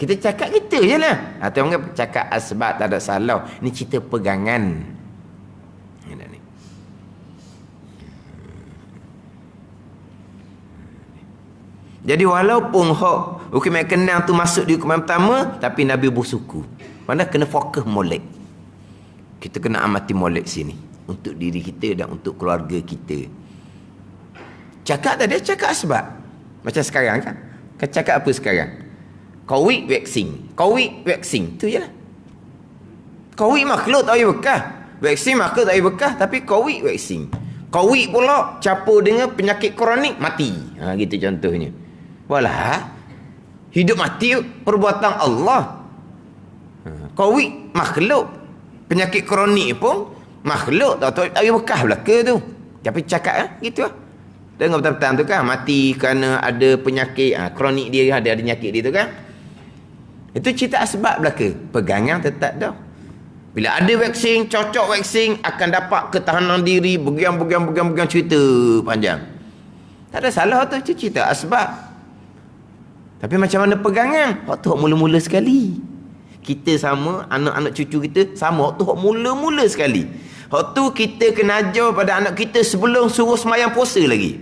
Kita cakap kita je lah. Tu orang cakap asbab tak ada salah. Ni cerita pegangan. Jadi walaupun hukuman kenal tu masuk di hukuman pertama, tapi Nabi bersuku. Mana kena fokus molek. Kita kena amati molek sini. Untuk diri kita dan untuk keluarga kita. Cakap tadi, cakap asbab. Macam sekarang kan. Cakap apa sekarang? Covid vaksin. Tu je lah. Covid makhluk tak boleh bekah. Vaksin makhluk tak boleh bekah. Tapi Covid vaksin. Covid pula campur dengan penyakit kronik, mati. Gitu contohnya. Walah, hidup mati perbuatan Allah. Covid makhluk, penyakit kronik pun makhluk, tak boleh bekah belaka tu. Tapi cakap gitu lah. Dengar betul-betul tu kan, mati kerana ada penyakit kronik dia, ada penyakit dia tu kan. Itu cerita asbab belaka. Pegangan tetap dah. Bila ada vaksin, cocok vaksin, akan dapat ketahanan diri, begian cerita panjang. Tak ada salah tu, cerita asbab. Tapi macam mana pegangan? Waktu mula-mula sekali. Kita sama, anak-anak cucu kita sama. Waktu mula-mula sekali. Waktu kita kena ajar pada anak kita sebelum suruh semayang puasa lagi.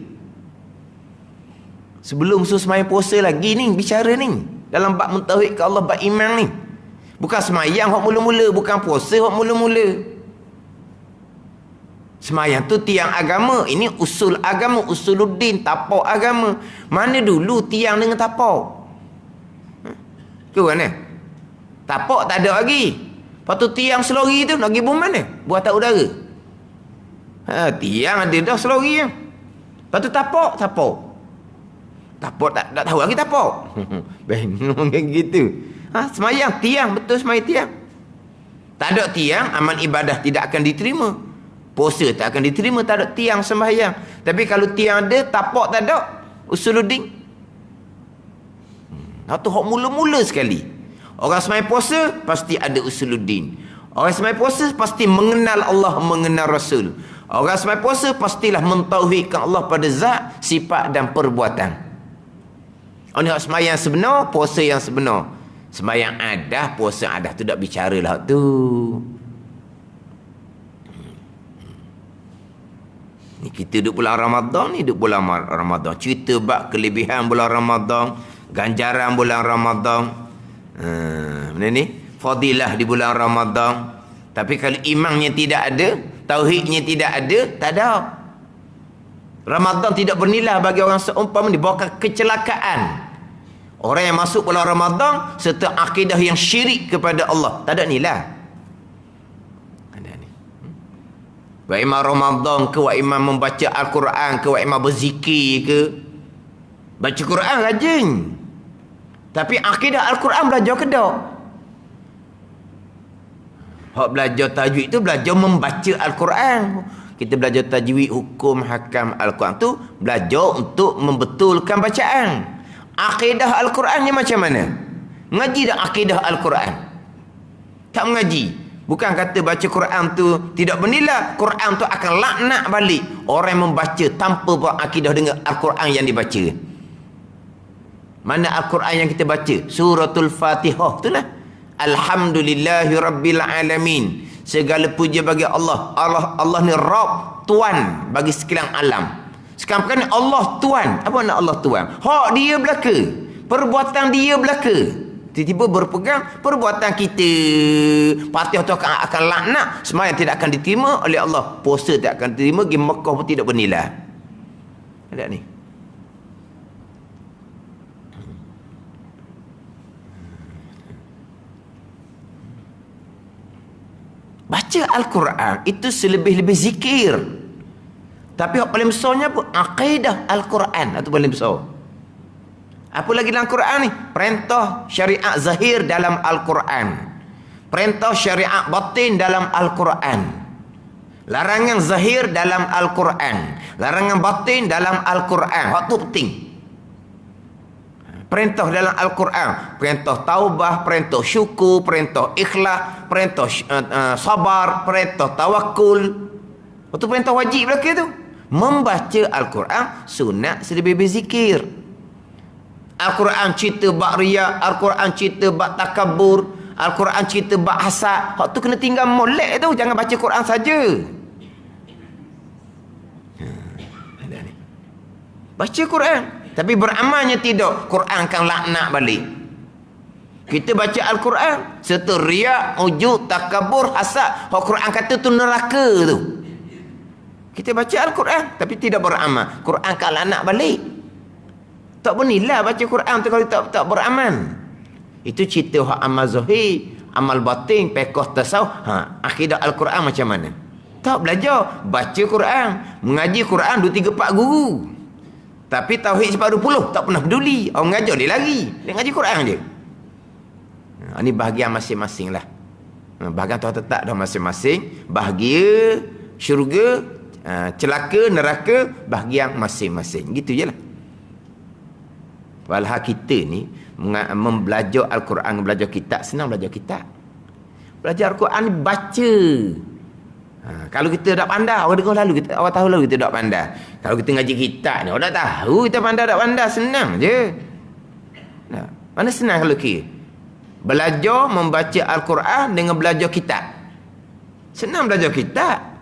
Sebelum suruh semayang puasa lagi ni, bicara ni. Dalam bab mentauhid ke Allah, bab iman ni. Bukan semayang hak mula-mula, bukan puasa hak mula-mula. Semayang tu tiang agama. Ini usul agama, usuluddin, tapak agama. Mana dulu tiang dengan tapak? Ke mana? Tapak tak ada lagi. Lepas tu tiang selori tu nak pergi bom mana? Buat tak udara. Tiang ada dah selori. Lepas tu tapak. Tapak tak tahu lagi tapak. Bengong kan gitu. Semayang tiang, betul semayang tiang. Tak ada tiang, amal ibadah tidak akan diterima. Puasa tak akan diterima, tak ada tiang sembahyang. Tapi kalau tiang ada, tapak tak ada, usuluddin. Itu hak mula-mula sekali. Orang sembahyang puasa pasti ada usuluddin. Orang sembahyang puasa pasti mengenal Allah, mengenal Rasul. Orang sembahyang puasa pastilah mentauhidkan Allah pada zat, sifat dan perbuatan. Orang hak sembahyang sebenar, puasa yang sebenar. Sembahyang adah, puasa adah tu tak bicaralah tu. Ni kita duduk bulan Ramadan ni, duduk bulan Ramadan. Cerita bab kelebihan bulan Ramadan, ganjaran bulan Ramadan. Benda ni fadilah di bulan Ramadan. Tapi kalau imannya tidak ada, tauhidnya tidak ada, tak ada. Ramadan tidak bernilai bagi orang seumpama ni, bahkan kecelakaan. Orang yang masuk bulan Ramadan serta akidah yang syirik kepada Allah, tak ada nilai. Ada ni. Wa imam Ramadan ke, wa imam membaca Al-Quran ke, wa imam berzikir ke. Baca Quran rajin. Tapi akidah Al-Quran belajar ke tak? Hak belajar tajwid tu belajar membaca Al-Quran. Kita belajar tajwid, hukum, hakam Al-Quran tu belajar untuk membetulkan bacaan. Akidah Al-Qurannya macam mana? Ngaji dah akidah Al-Quran? Tak mengaji. Bukan kata baca Quran tu tidak bernilai. Quran tu akan laknat balik orang yang membaca tanpa berakidah dengan Al-Quran yang dibaca. Mana Al-Quran yang kita baca? Suratul Fatihah itulah. Alhamdulillahi Rabbil Alamin. Segala puja bagi Allah. Allah ni Rabb, Tuan bagi sekalian alam. Sekarang kan Allah Tuan. Apa makna Allah Tuan? Hak dia belaka. Perbuatan dia belaka. Tiba-tiba berpegang perbuatan kita. Fatihah tu akan laknat. Sembahyang tidak akan diterima oleh Allah. Puasa tidak akan diterima. Pergi Mekah pun tidak bernilai. Ada ni. Baca Al-Quran itu selebih-lebih zikir. Tapi yang paling besarnya apa? Akidah Al-Quran. Itu paling besar. Apa lagi dalam Quran ni? Perintah syariat zahir dalam Al-Quran. Perintah syariat batin dalam Al-Quran. Larangan zahir dalam Al-Quran. Larangan batin dalam Al-Quran. Waktu penting. Perintah dalam Al-Quran, perintah taubah, perintah syukur, perintah ikhlas, perintah sabar, perintah tawakul. Itu perintah wajib belaka tu. Membaca Al-Quran sunat selebih berzikir. Al-Quran cerita bab riya, Al-Quran cerita bab takabur, Al-Quran cerita bab hasad. Hak tu kena tinggal molek tu, jangan baca Quran saja. Baca Quran tapi beramalnya tidak, Quran akan laknat balik. Kita baca Al-Quran serta riak, ujub, takabur, hasad. Hak Quran kata tu neraka tu. Kita baca Al-Quran tapi tidak beramal, Quran akan laknat balik. Tak bernilai baca Quran tu kalau tak beramal. Itu cerita hak amal zahir, amal batin, fiqh tasawuf. Akidah Al-Quran macam mana? Tak belajar, baca Quran, mengaji Quran 2 3 4 guru. Tapi tauhid 20 tak pernah peduli. Orang mengajar dia lari. Dia ngaji Quran je. Ini bahagian masing-masing lah. Bahagian Tuhan tetap dah masing-masing. Bahagia, syurga, celaka, neraka, bahagian masing-masing. Gitu je lah. Walhal kita ni membelajar Al-Quran, belajar kitab, senang belajar kitab. Belajar Al-Quran ni baca. Kalau kita tak pandai, orang dengar lalu, orang tahu lalu kita tak pandai. Kalau kita ngaji kitab ni, orang tak tahu kita pandai tak pandai, senang je. Nah, mana senang kalau kira? Belajar membaca Al-Quran dengan belajar kitab. Senang belajar kitab.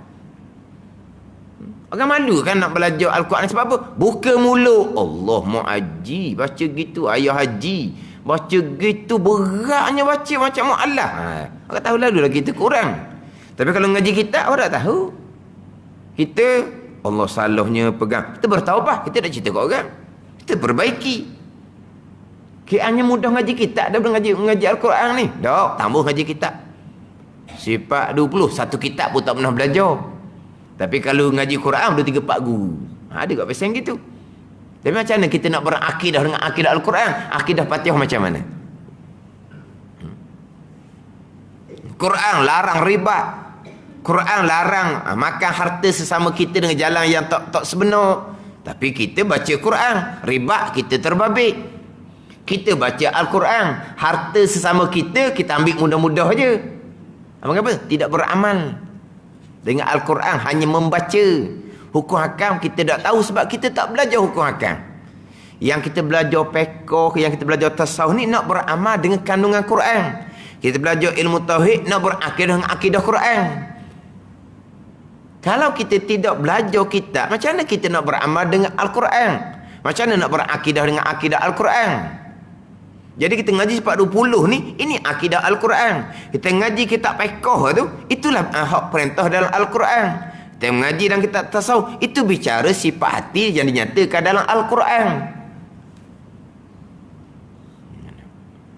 Orang malu kan nak belajar Al-Quran sebab apa? Buka mulut. Allah mau haji, baca gitu, ayah haji. Baca gitu, beratnya baca macam mu'allah. Orang tahu lalu lah kita kurang. Tapi kalau ngaji kitab, orang tak tahu. Kita, Allah salahnya pegang. Kita bertaubah, kita tak cerita ke orang. Kita perbaiki. Kiranya mudah ngaji kitab, dah ngaji Al-Quran ni. Tak, tambah ngaji kitab. Sifat 20, satu kitab pun tak pernah belajar. Tapi kalau ngaji Quran, 2 3 4 guru. Ada kat pesan gitu. Tapi macam mana kita nak berakidah dengan akidah Al-Quran? Akidah Fatihah macam mana? Quran larang riba. Quran larang makan harta sesama kita dengan jalan yang tak sebenar. Tapi kita baca Quran, riba kita terbabit. Kita baca Al-Quran, harta sesama kita ambil mudah-mudah aja. Apa? Tidak beramal dengan Al-Quran, hanya membaca. Hukum hakam kita tak tahu sebab kita tak belajar hukum hakam. Yang kita belajar fiqh, yang kita belajar tasawuf ni nak beramal dengan kandungan Quran. Kita belajar ilmu tauhid nak berakidah dengan akidah Quran. Kalau kita tidak belajar kitab, macam mana kita nak beramal dengan Al-Quran? Macam mana nak berakidah dengan akidah Al-Quran? Jadi kita ngaji 420 ni, ini akidah Al-Quran. Kita ngaji kitab fiqh tu, itulah hak perintah dalam Al-Quran. Kita mengaji dalam kitab tasawuf, itu bicara sifat hati yang dinyatakan dalam Al-Quran.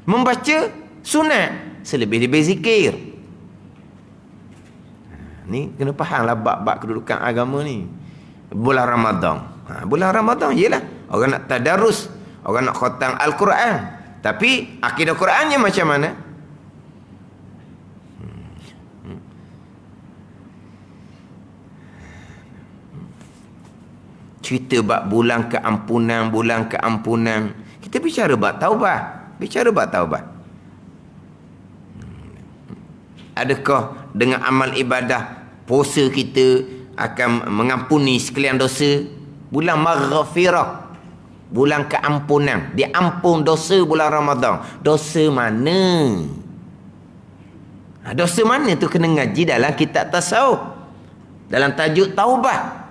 Membaca sunat selebih-lebih zikir. Ni kena faham lah bab-bab kedudukan agama ni. Bulan Ramadan. Bulan Ramadan yelah orang nak tadarus, orang nak khatam Al-Quran. Tapi akidah Qurannya macam mana? Cerita bab bulan keampunan. Kita bicara bab taubah. Adakah dengan amal ibadah puasa kita akan mengampuni sekalian dosa? Bulan maghfirah, bulan keampunan, diampun dosa bulan Ramadan. Dosa mana? Dosa mana tu kena ngaji dalam kitab tasawuf, dalam tajuk taubah.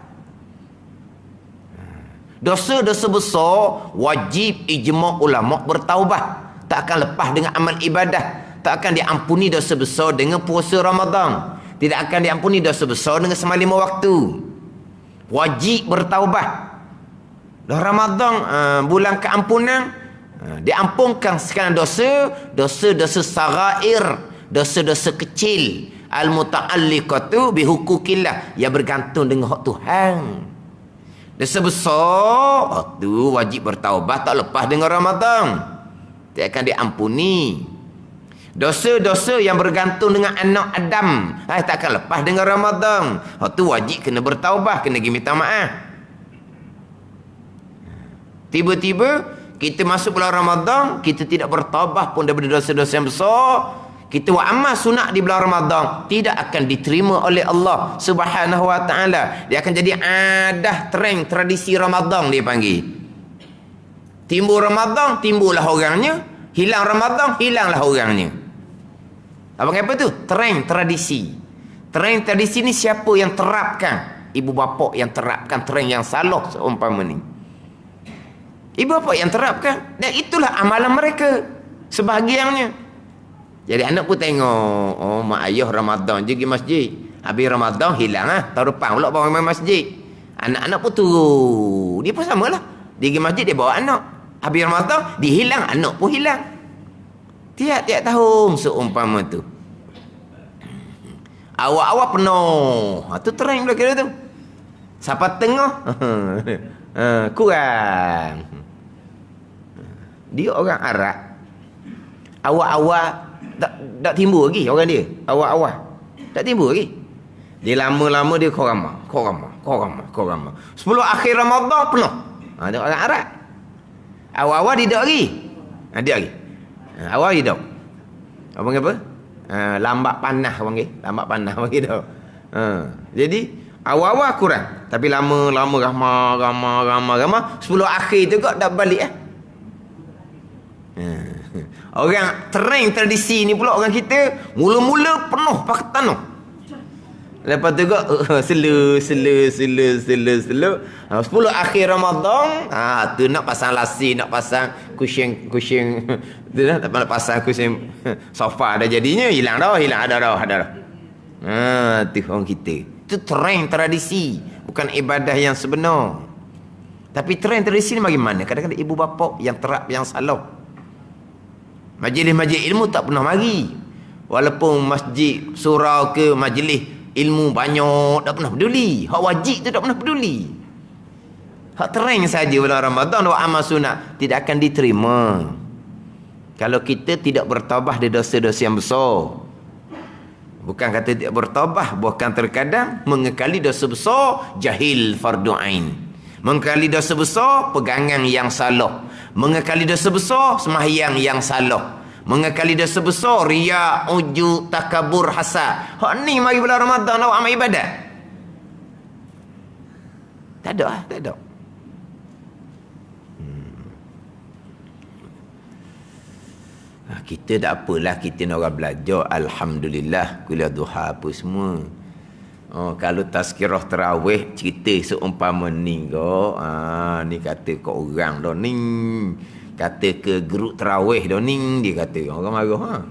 Dosa-dosa besar wajib ijma' ulama' bertaubah. Tak akan lepas dengan amal ibadah. Tak akan diampuni dosa besar dengan puasa Ramadan. Tidak akan diampuni dosa besar dengan sembah 5 waktu. Wajib bertaubah. Ramadan bulan keampunan, diampunkan sekarang dosa-dosa sagair, dosa-dosa kecil, al-muta'alliqatu bihukukillah, yang bergantung dengan hak Tuhan. Dosa besar tu wajib bertaubat, tak lepas dengan Ramadan, tak akan diampuni. Dosa-dosa yang bergantung dengan anak Adam, tak akan lepas dengan Ramadan. Hak tu wajib kena bertaubat, kena pergi minta maaf. Tiba-tiba kita masuk bulan Ramadan, kita tidak bertaubat pun daripada dosa-dosa yang besar, kita buat amal sunat di bulan Ramadan, tidak akan diterima oleh Allah Subhanahu wa taala. Dia akan jadi adah, trend, tradisi Ramadan dia panggil. Timbul Ramadan, timbullah orangnya. Hilang Ramadan, hilanglah orangnya. Apa tu? Trend, tradisi. Trend, tradisi ni siapa yang terapkan? Ibu bapa yang terapkan trend yang salah seumpama ni. Ibu bapa yang terapkan, dan itulah amalan mereka sebahagiannya. Jadi anak pun tengok, oh mak ayah Ramadan je pergi masjid, habis Ramadan hilang tahun depan pula bawa main masjid. Anak-anak pun turun, dia pun samalah, dia pergi masjid dia bawa anak, habis Ramadan dia hilang, anak pun hilang. Tiap-tiap tahun seumpama tu. Awal-awal penuh, tu terang pula kira tu. Siapa tengah kurang. Dia orang Arab, awal-awal tak timbul lagi orang dia. Awal-awal tak timbul lagi. Dia lama-lama dia korama. 10 akhir Ramadan penuh. Dia orang Arab. Awal-awal dia tak lagi. Dia lagi. Awal dia tak. Apa panggil apa? Lambat panah panggil. Lambat panah panggil dah. Jadi awal-awal kurang, tapi lama-lama ramah. 10 akhir tu kok dah balik Orang trend tradisi ni pula orang kita mula-mula penuh pakai tanah. Lepas tu kok selo 10 akhir Ramadan, tu nak pasang lasi, nak pasang kusing tu dah tak nak pasang kusing sofa dah jadinya hilang ada dah. Tu orang kita. Itu trend tradisi, bukan ibadah yang sebenar. Tapi trend tradisi ni bagaimana? Kadang-kadang ibu bapa yang terap yang salah. Majlis-majlis ilmu tak pernah mari. Walaupun masjid, surau ke majlis ilmu banyak, tak pernah peduli. Hak wajib tu tak pernah peduli. Hak terang saja bulan Ramadan wa amal sunat tidak akan diterima. Kalau kita tidak bertaubat dari dosa-dosa yang besar. Bukan kata tidak bertaubat, bahkan terkadang mengekali dosa besar jahil fardu ain. Mengekali dosa besar pegangan yang salah. Mengekali dosa besar sembahyang yang salah. Mengekali dosa besar riya, ujub, takabur, hasad. Hak ni mari bulan Ramadan awak amal ibadah. Tak ada. Kita tak apalah, kita nak orang belajar, alhamdulillah, kuliah duha apa semua. Oh, kalau tazkirah tarawih cerita seumpama ni go. Ni kata ke orang dah ni. Kata ke grup tarawih dah ni, dia kata. Orang marah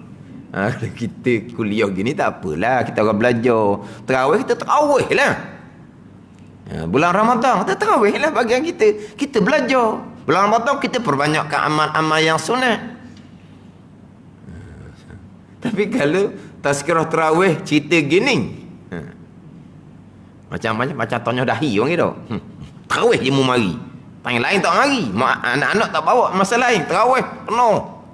kalau kita kuliah gini tak apalah, kita orang belajar. Tarawih kita tarawih lah. Bulan Ramadan kita tarawih lah bagian kita. Kita belajar. Bulan Ramadan kita perbanyakkan amal-amal yang sunat. Tapi kalau tazkirah tarawih cerita gini, macam tanya dahi orang gitu. Tarawih je mu mari. Tanya lain tak mari. Anak-anak tak bawa masa lain. Tarawih penuh.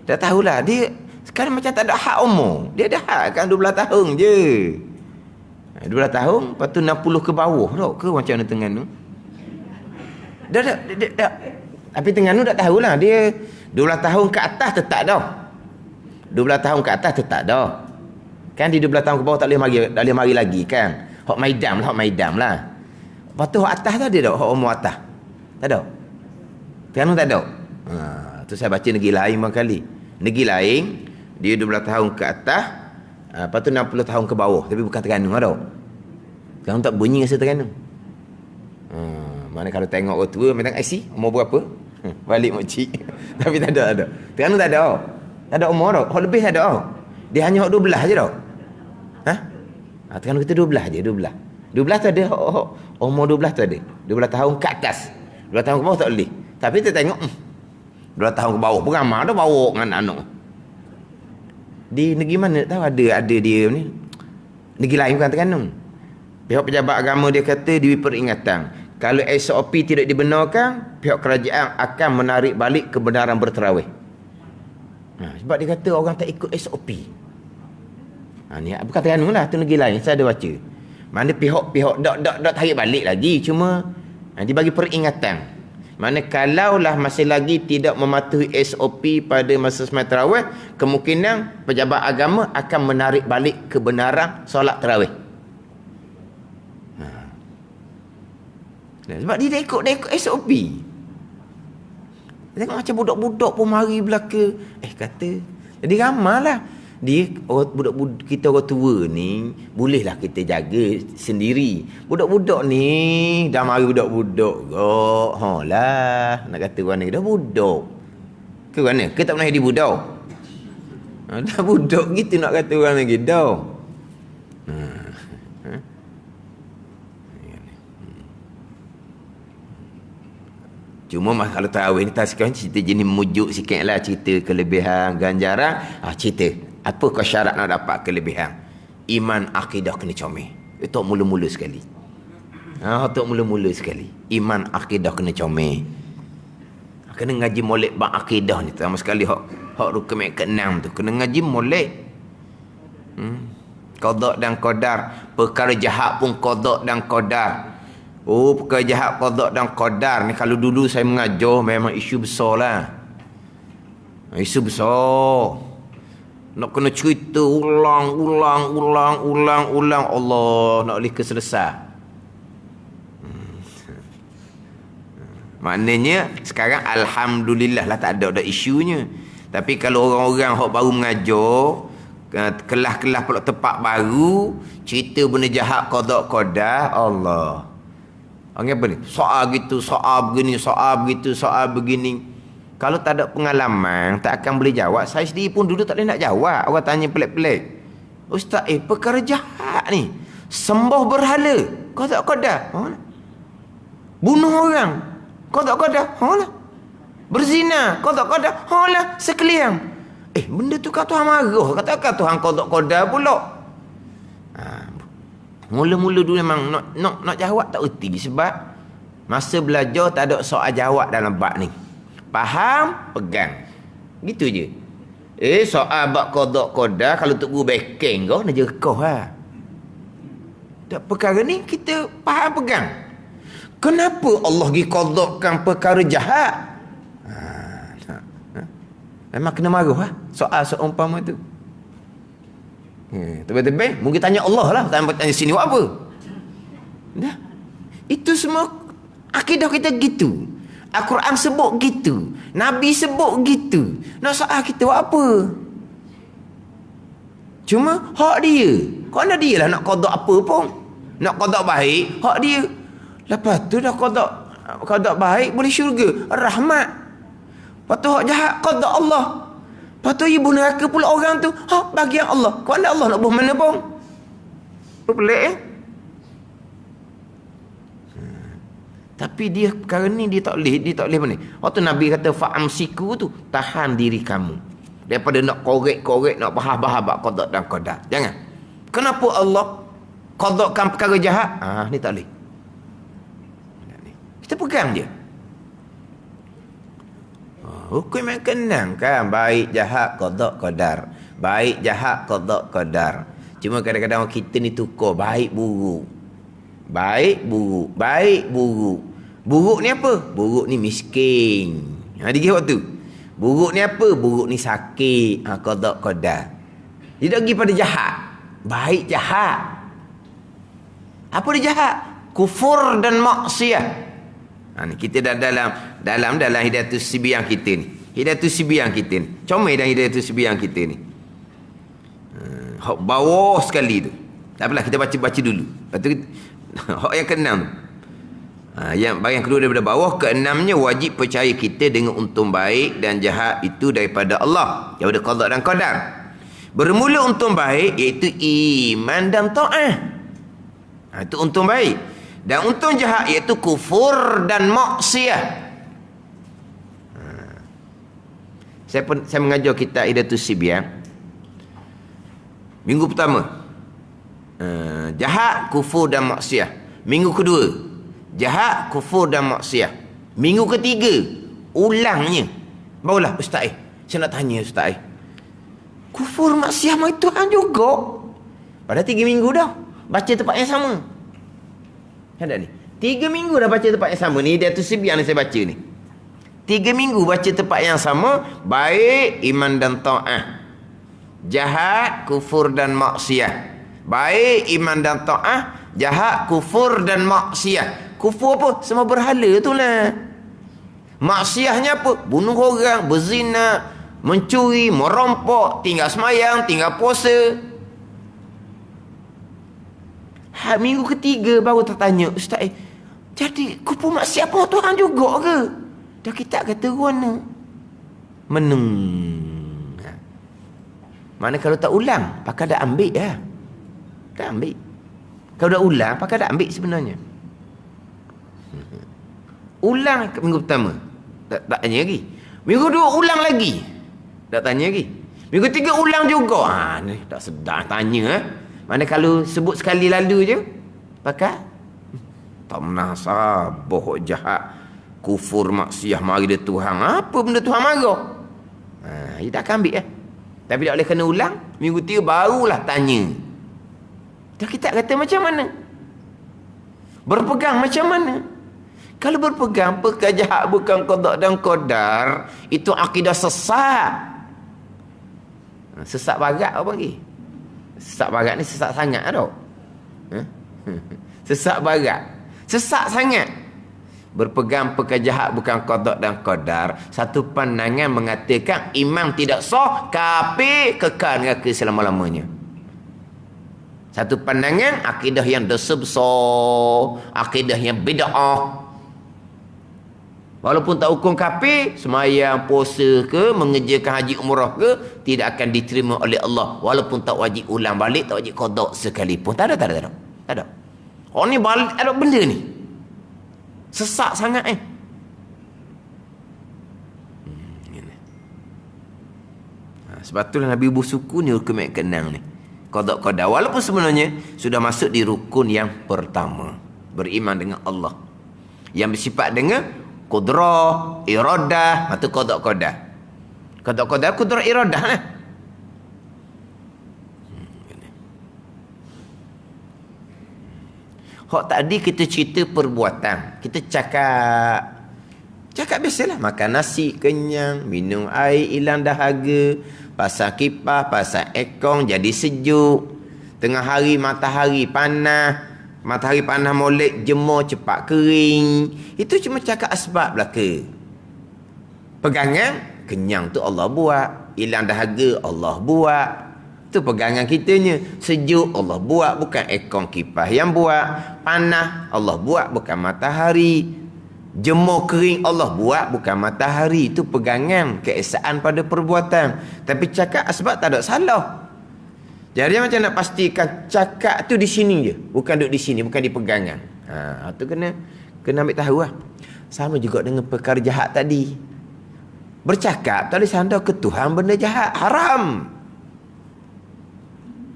Dah tahulah dia sekarang macam tak ada hak umur. Dia ada hak kan 12 tahun je. 12 tahun, lepas tu 60 ke bawah tak ke macam mana Terengganu? Dah. Tapi Terengganu tak tahulah dia 12 tahun ke atas tetap dah. 12 tahun ke atas tetap dah. Kan di 12 tahun ke bawah tak boleh mari lagi kan. Hak maidam lah. Lepas tu hak atas tu ada tak? Hak umur atas. Tak ada. Terengganu tak ada. Tu saya baca negeri lain kali. Negeri lain dia 12 tahun ke atas, lepas tu 60 tahun ke bawah, tapi bukan Terengganu ada. Sekarang tak bunyi rasa Terengganu. Mana kalau tengok orang tua macam IC umur berapa? Balik makcik. Tapi tak ada. Terengganu tak ada. Tak ada umur dah. Hak lebih tak ada. Dia hanya hak 12 je dah. Terengganu kita 12 je, 12. 12 tu ada umur 12 tu ada. 12 tahun ke atas. 12 tahun ke bawah tak boleh. Tapi kita tengok 12 tahun ke bawah pun ramai dah bawa dengan anak. Di negeri mana tahu ada dia ni. Negeri lain bukan Terengganu. Pihak pejabat agama dia kata diberi peringatan. Kalau SOP tidak dibenarkan, pihak kerajaan akan menarik balik kebenaran berterawih. Sebab dia kata orang tak ikut SOP. Ni bukan Terengganu lah, tu negeri lain saya ada baca. Mana pihak-pihak dak tarik balik lagi, cuma dibagi peringatan. Mana kalaulah masih lagi tidak mematuhi SOP pada masa sembahyang tarawih, kemungkinan pejabat agama akan menarik balik kebenaran solat tarawih. Sebab dia dah ikut SOP. Tengok macam budak-budak pun mari belaka. Kata. Jadi ramailah. Dia budak-budak kita orang tua ni bolehlah kita jaga sendiri. Budak-budak ni dah mari budak-budak kok. Lah nak kata orang ni dah budak. Ke mana? Ke tak pernah jadi budak? Dah budak gitu nak kata orang lagi dah. Cuma kalau tarawih ni sekarang cerita jenis mujuk sikit lah, cerita kelebihan ganjaran. Cerita apa kau syarat nak dapat kelebihan? Iman akidah kena comel. Itu mula-mula sekali. Itu mula-mula sekali. Iman akidah kena comel. Kena ngaji molek bab akidah ni. Pertama sekali hak rukun ke-6 tu. Kena ngaji molek. Qada dan qadar. Perkara jahat pun qada dan qadar. Perkara jahat qada dan qadar ni kalau dulu saya mengajar memang isu besar lah. Isu besar. Nak kena cerita ulang Allah nak boleh keselesai. Maknanya sekarang alhamdulillah lah tak ada isunya. Tapi kalau orang-orang hok baru mengajar, kelas-kelas pula tempat baru, cerita benda jahat qada Allah. Orang apa ni? Soal gitu, soal begini, soal begitu, soal begini. Kalau tak ada pengalaman, tak akan boleh jawab. Saya sendiri pun dulu tak boleh nak jawab. Orang tanya pelik-pelik. Ustaz, perkara jahat ni. Sembah berhala. Kau tak qada? Bunuh orang. Kau tak qada? Berzina. Kau tak qada? Sekalian. Benda tu kau Tuhan marah. Katakan Tuhan kau tak qada pula. Mula-mula dulu memang nak jawab tak erti. Sebab masa belajar tak ada soal jawab dalam bab ni. Faham? Pegang. Gitu je. Soal bab qada kalau tok guru backing kau nak jerkah lah. Tak perkara ni kita faham pegang. Kenapa Allah pergi qadakan perkara jahat? Memang kena marah lah. Soal seumpama tu. Tebal-tebal mungkin tanya Allah lah. Tanya sini buat apa? Dah. Itu semua akidah kita gitu. Al-Quran sebut gitu. Nabi sebut gitu. Nak soal kita buat apa? Cuma hak dia. Kerana dia lah nak qada apa pun. Nak qada baik, hak dia. Lepas tu dah qada baik boleh syurga, rahmat. Lepas tu hak jahat qada Allah. Lepas tu ibu neraka pula orang tu, hak bagian Allah. Kerana Allah nak buat mana pun. Pelik Tapi dia perkara ni dia tak boleh mana. Waktu Nabi kata fa'amsiku tu, tahan diri kamu daripada nak korek-korek, nak bahas-bahas bab qada dan qadar. Jangan. Kenapa Allah qadakan perkara jahat? Ni tak boleh. Kita pegang je. Hukum yang kenang kan, baik jahat qada qadar. Baik jahat qada qadar. Cuma kadang-kadang kita ni tukar baik buruk. Baik buruk, baik buruk. Buruk ni apa? Buruk ni miskin. Dia kira waktu. Buruk ni apa? Buruk ni sakit. Qada qadar. Dia tak pergi pada jahat. Baik jahat. Apa dia jahat? Kufur dan maksiat. Ni kita dah dalam Hidayatus Sibiyan kita ni. Hidayatus Sibiyan kita ni. Comel dan Hidayatus Sibiyan kita ni. Hak bawah sekali tu. Tak apalah, kita baca dulu. Lepas tu hak yang keenam tu. Yang bagian kedua daripada bawah, keenamnya wajib percaya kita dengan untung baik dan jahat itu daripada Allah, daripada qada dan qadar. Bermula untung baik iaitu iman dan taat. Itu untung baik. Dan untung jahat iaitu kufur dan maksiat. Saya mengajar kitab Hidayatus Sibiyan. Minggu pertama jahat, kufur dan maksiat. Minggu kedua jahat, kufur dan maksiat. Minggu ketiga ulangnya. Barulah ustaz saya nak tanya ustaz kufur maksiat mai Tuhan juga. Pada 3 minggu dah baca tempat yang sama. Ada ni 3 minggu dah baca tempat yang sama ni. Dia tu Sibiyan yang saya baca ni. 3 minggu baca tempat yang sama. Baik iman dan taat, jahat kufur dan maksiat. Baik iman dan taat, jahat kufur dan maksiat. Kufur apa? Semua berhala tu lah. Maksiatnya apa? Bunuh orang, berzina, mencuri, merompok, tinggal semayang, tinggal puasa. Minggu ketiga baru tertanya, ustaz jadi kufur maksiat apa Tuhan juga ke? Dah kita kata mana? Menung. Mana kalau tak ulang, pakai dah ambil dah. Tak ambil. Kalau dah ulang, pakai dah ambil sebenarnya. Ulang minggu pertama, tak tanya lagi. Minggu dua ulang lagi, tak tanya lagi. Minggu tiga ulang juga. Ni tak sedar tanya. Mana kalau sebut sekali lalu je, pakai tak menasabah jahat kufur maksiat mari dia Tuhan. Apa benda Tuhan marah? Dia tak ambil Tapi tak boleh kena ulang. Minggu tiga barulah tanya. Dah kita kata macam mana? Berpegang macam mana? Kalau berpegang perkara jahat bukan qada dan qadar, itu akidah sesat. Sesat barat apa lagi? Sesat barat ni sesat sangat tau. Sesat barat. Sesat sangat. Berpegang perkara jahat bukan qada dan qadar. Satu pandangan mengatakan iman tidak sah, kafir, kekal neraka selama-lamanya. Satu pandangan akidah yang dosa besar, akidah yang bid'ah. Walaupun tak hukum kafir, semayang, puasa ke, mengerjakan haji umrah ke, tidak akan diterima oleh Allah. Walaupun tak wajib ulang balik, tak wajib qada sekalipun. Tak ada. Orang ni balik ada benda ni. Sesak sangat Sebab itulah Nabi bersuku ni rukun yang keenam ni. Qada qadar. Walaupun sebenarnya sudah masuk di rukun yang pertama. Beriman dengan Allah. Yang bersifat dengan kudrah, iradah, atau qada qadar. Qada qadar kudrah iradah lah. Hak tadi kita cerita perbuatan. Kita cakap biasalah. Makan nasi kenyang, minum air hilang dahaga, pasang kipas, pasang aircon jadi sejuk. Tengah hari matahari panas molek, jemur cepat kering. Itu cuma cakap asbab belaka. Pegangan kenyang tu Allah buat, hilang dahaga Allah buat. Tu pegangan kitanya. Sejuk Allah buat, bukan ekor kipas yang buat. Panas Allah buat, bukan matahari. Jemur kering Allah buat, bukan matahari. Itu pegangan keesaan pada perbuatan. Tapi cakap sebab tak ada salah. Jadi macam nak pastikan cakap tu di sini je, bukan duduk di sini, bukan di pegangan. Tu kena ambil tahu lah. Sama juga dengan perkara jahat tadi. Bercakap tak boleh sandar ke Tuhan benda jahat, haram.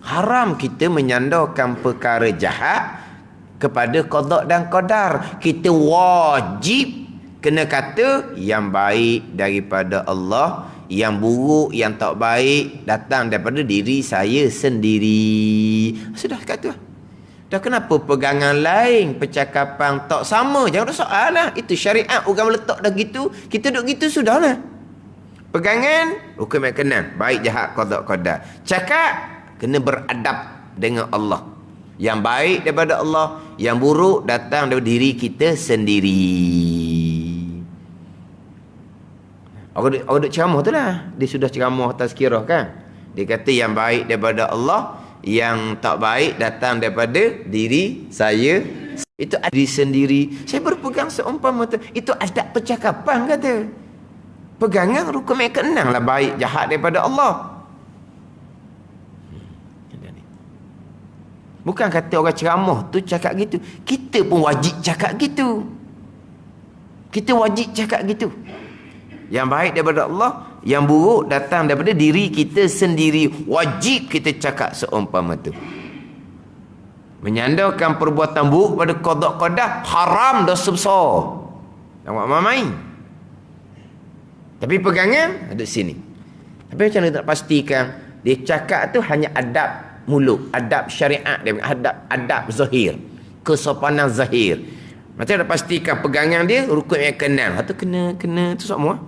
Haram kita menyandarkan perkara jahat kepada qada dan qadar. Kita wajib kena kata yang baik daripada Allah, yang buruk, yang tak baik datang daripada diri saya sendiri. Sudah kata. Dah kenapa pegangan lain, percakapan tak sama, jangan ada soal lah. Itu syariat orang meletak dah gitu, kita duduk gitu sudahlah. Pegangan hukum yang kena, baik jahat qada qadar. Cakap kena beradab dengan Allah. Yang baik daripada Allah, yang buruk datang daripada diri kita sendiri. Orang duk ceramah tu lah. Dia sudah ceramah tazkirah kan. Dia kata yang baik daripada Allah, yang tak baik datang daripada diri saya. Itu diri sendiri. Saya berpegang seumpama tu. Itu adab percakapan kata. Pegangan hukum yang keenam lah baik jahat daripada Allah. Bukan kata orang ceramah tu cakap gitu. Kita pun wajib cakap gitu. Kita wajib cakap gitu. Yang baik daripada Allah, yang buruk datang daripada diri kita sendiri. Wajib kita cakap seumpama tu. Menyandarkan perbuatan buruk pada qada qadar haram, dosa besar. Jangan main-main. Tapi pegangan ada sini. Tapi macam mana nak pastikan dia cakap tu hanya adab mulut, adab syariat dia, adab zahir, kesopanan zahir. Macam nak pastikan pegangan dia rukun yang kenal. Tu kena tu semua.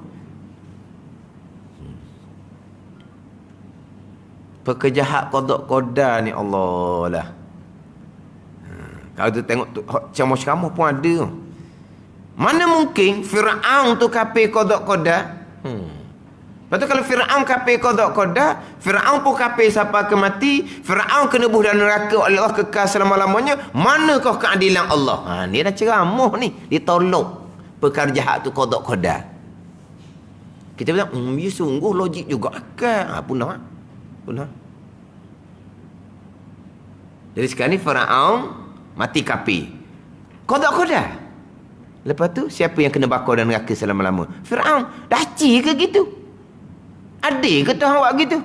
Pekerjahat qada qadar ni Allah lah. Kalau tu tengok tu ceramah-ceramah pun ada. Mana mungkin Firaun tu kafir qada qadar? Lepas tu kalau Firaun kafir qada qadar, Firaun pun kafir sampai ke mati, Firaun kena buh dalam neraka oleh Allah kekal selama-lamanya, manakah keadilan Allah? Ni dah ceramah ni, ditolak perkara jahat tu qada qadar. Kita bilang, ya sungguh logik juga akal. Punah. Jadi sekarang ni Firaun mati kafir. Qada qadar. Lepas tu siapa yang kena bakar dalam neraka selama-lama? Firaun. Dah ci ke gitu? Adil ke Tuhan buat gitu?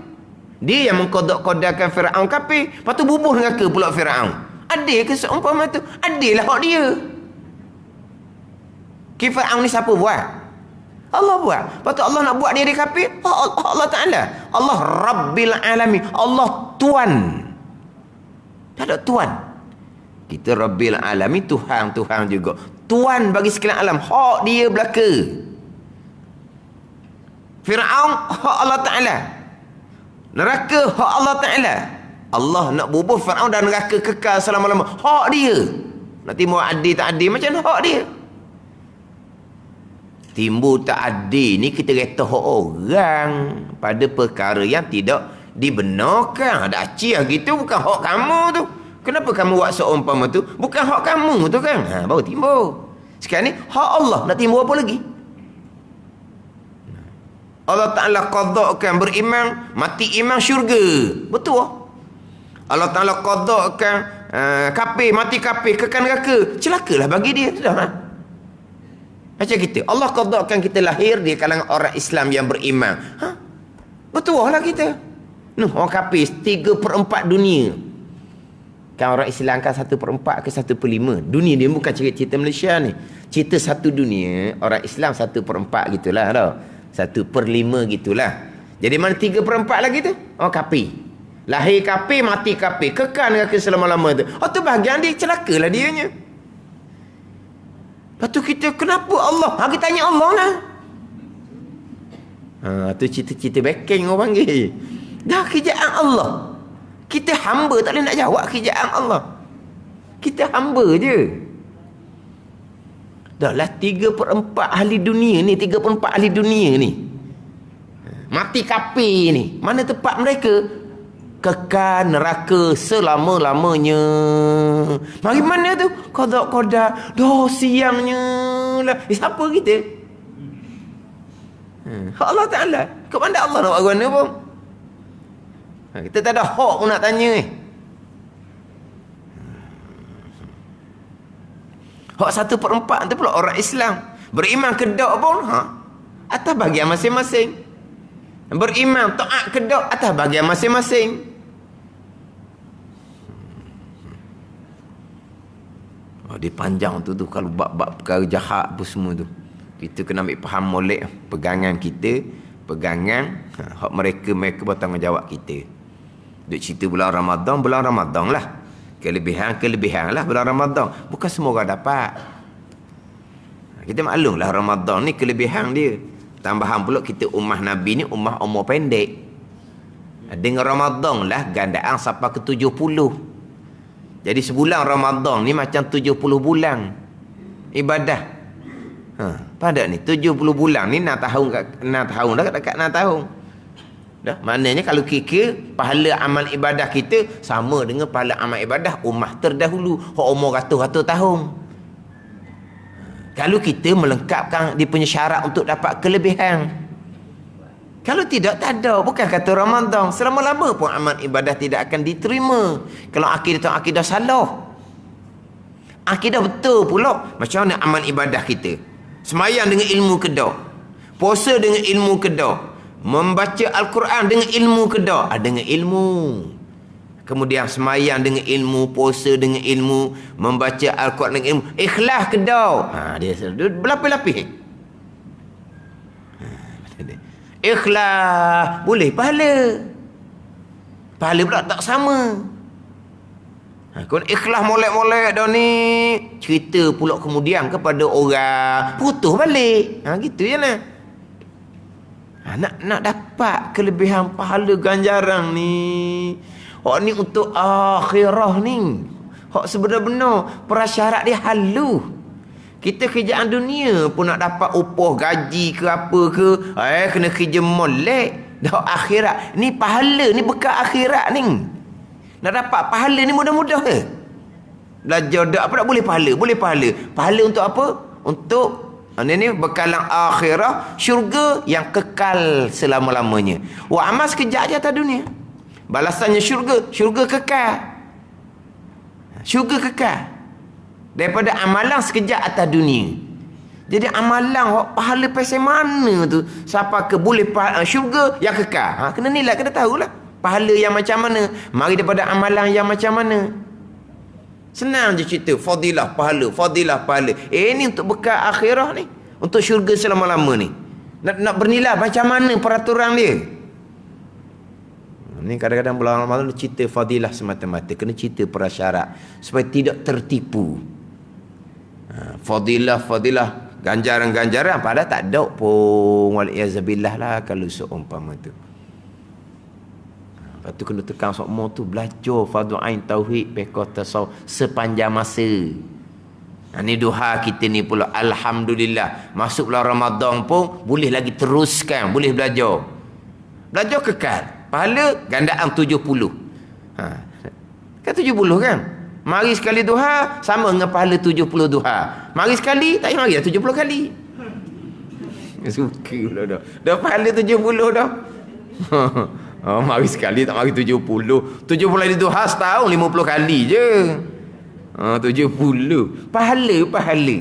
Dia yang mengqada-qadakan Firaun kafir, lepas tu bubuh neraka pula Firaun. Adil ke seumpama tu? Adil lah hak dia. Firaun ni siapa buat? Allah buat. Lepas tu Allah nak buat dia kafir, Allah Ta'ala. Allah Rabbil Alamin. Allah Tuan. Tak ada Tuan. Kita Rabbil Alamin, Tuhan juga. Tuan bagi sekalian alam. Hak dia belaka. Firaun hak Allah Ta'ala. Neraka hak Allah Ta'ala. Allah nak bubuh Firaun dan neraka kekal selama-lama. Hak dia. Nak timbul adil tak adil macam mana hak dia? Timbul tak adil ni kita kata hak orang pada perkara yang tidak dibenarkan. Ada acih gitu, bukan hak kamu tu. Kenapa kamu buat seumpama tu? Bukan hak kamu tu kan? Baru timbul. Sekarang ni hak Allah nak timbul apa lagi? Allah Ta'ala qadakkan beriman, mati iman syurga. Betul? Allah Ta'ala qadakkan kafir, mati kafir, kekal neraka. Celakalah bagi dia. Sudah lah. Macam kita. Allah qadakkan kita lahir di kalangan orang Islam yang beriman. Betul lah kita. Orang kafir 3/4 dunia. Kan orang Islam kan 1/4 ke 1/5. Dunia dia bukan cerita Malaysia ni. Cerita satu dunia, orang Islam 1/4 gitulah tau. 1/5 gitulah. Jadi mana 3/4 lagi tu? Oh kafir. Lahir kafir, mati kafir, kekal neraka selama-lama tu. Tu bahagian dia, celakalah dianya. Lepas tu kita kenapa Allah? Kita tanya Allah lah. Tu cerita-cerita backing orang panggil. Dah kerjaan Allah. Kita hamba tak boleh nak jawab kerjaan Allah. Kita hamba je. Dah lah 3/4 ahli dunia ni, 3/4 ahli dunia ni mati kafir ni. Mana tempat mereka? kekal neraka selama-lamanya. Mari mana tu? Qada siangnya lah. Siapa kita? Allah Ta'ala. Ke mana Allah nak buat pun? Kita tak ada hak pun nak tanya ni. Hak 1/4 tu pula orang Islam. Beriman ke tak pun, atas bahagian masing-masing. Beriman taat ke tak, atas bahagian masing-masing. Dia panjang tu kalau bab-bab perkara jahat apa semua tu. Kita kena ambil faham molek pegangan kita, pegangan hak mereka bertanggungjawab kita. Duk cerita bulan Ramadan lah. Kelebihan lah bulan Ramadan. Bukan semua orang dapat. Kita maklum lah Ramadan ni kelebihan dia. Tambahan pula kita ummah Nabi ni ummah umur pendek. Dengan Ramadan lah gandaan sampai ke 70. Jadi sebulan Ramadan ni macam 70 bulan ibadah. Pada ni 70 bulan ni 6 tahun dah dekat 6 tahun. Dah, maknanya kalau kira pahala amal ibadah kita sama dengan pahala amal ibadah ummah terdahulu hak umur ratus-ratus tahun. Kalau kita melengkapkan dia punya syarat untuk dapat kelebihan. Kalau tidak, tak ada. Bukan kata Ramadan. Selama-lama pun amal ibadah tidak akan diterima. Kalau akidah tu akidah salah. Akidah betul pula. Macam mana amal ibadah kita? Semayang dengan ilmu ke tak? Puasa dengan ilmu ke tak? Membaca Al-Quran dengan ilmu ke tak? Dengan ilmu. Kemudian semayang dengan ilmu, puasa dengan ilmu, membaca Al-Quran dengan ilmu. Ikhlas ke tak? Dia berlapis-lapis. Ikhlas boleh pahala pula tak sama. Kalau ikhlas molek-molek dah ni, cerita pula kemudian kepada orang putus balik. Gitu je lah. Nak dapat kelebihan pahala ganjaran ni, hak ni untuk akhirah ni, hak sebenar-benar prasyarat dia halus. Kita kerjaan dunia pun nak dapat upah gaji ke apa ke, kena kerja molek. Dah akhirat ni pahala ni bekal akhirat ni. Nak dapat pahala ni mudah-mudah ke? Belajar dak apa tak boleh pahala? Boleh pahala. Pahala untuk apa? Untuk ni bekalan akhirat, syurga yang kekal selama-lamanya. Wah, amal sekejap je atas dunia. Balasannya syurga kekal. Syurga kekal. Daripada amalan sekejap atas dunia. Jadi amalan pahala pasal mana tu? Siapa ke boleh syurga yang kekal? Kena nilai, kena tahulah. Pahala yang macam mana? Mari daripada amalan yang macam mana? Senang je cerita. Fadilah pahala. Ni untuk bekal akhirah ni. Untuk syurga selama-lama ni. Nak bernilai macam mana peraturan dia? Ni kadang-kadang bulan Ramadan cerita fadilah semata-mata. Kena cerita prasyarat supaya tidak tertipu. Fadilah ganjaran-ganjaran padahal tak ada pun, waliyazabillah lah kalau seumpama tu. Lepas tu kena tekan semua tu, belajar fardu ain tauhid pekah tasawuf sepanjang masa. Ni duha kita ni pula, alhamdulillah masuk bulan Ramadan pun boleh lagi teruskan, boleh belajar kekal. Pahala gandaan 70. Kan 70 kan? Mari sekali duha sama dengan pahala 70 duha. Mari sekali, tak payah mari dah 70 kali. Suka pula dah. Dah pahala 70 dah. Mari sekali tak mari 70. 70 lagi duha setahun 50 kali je. 70. Pahala.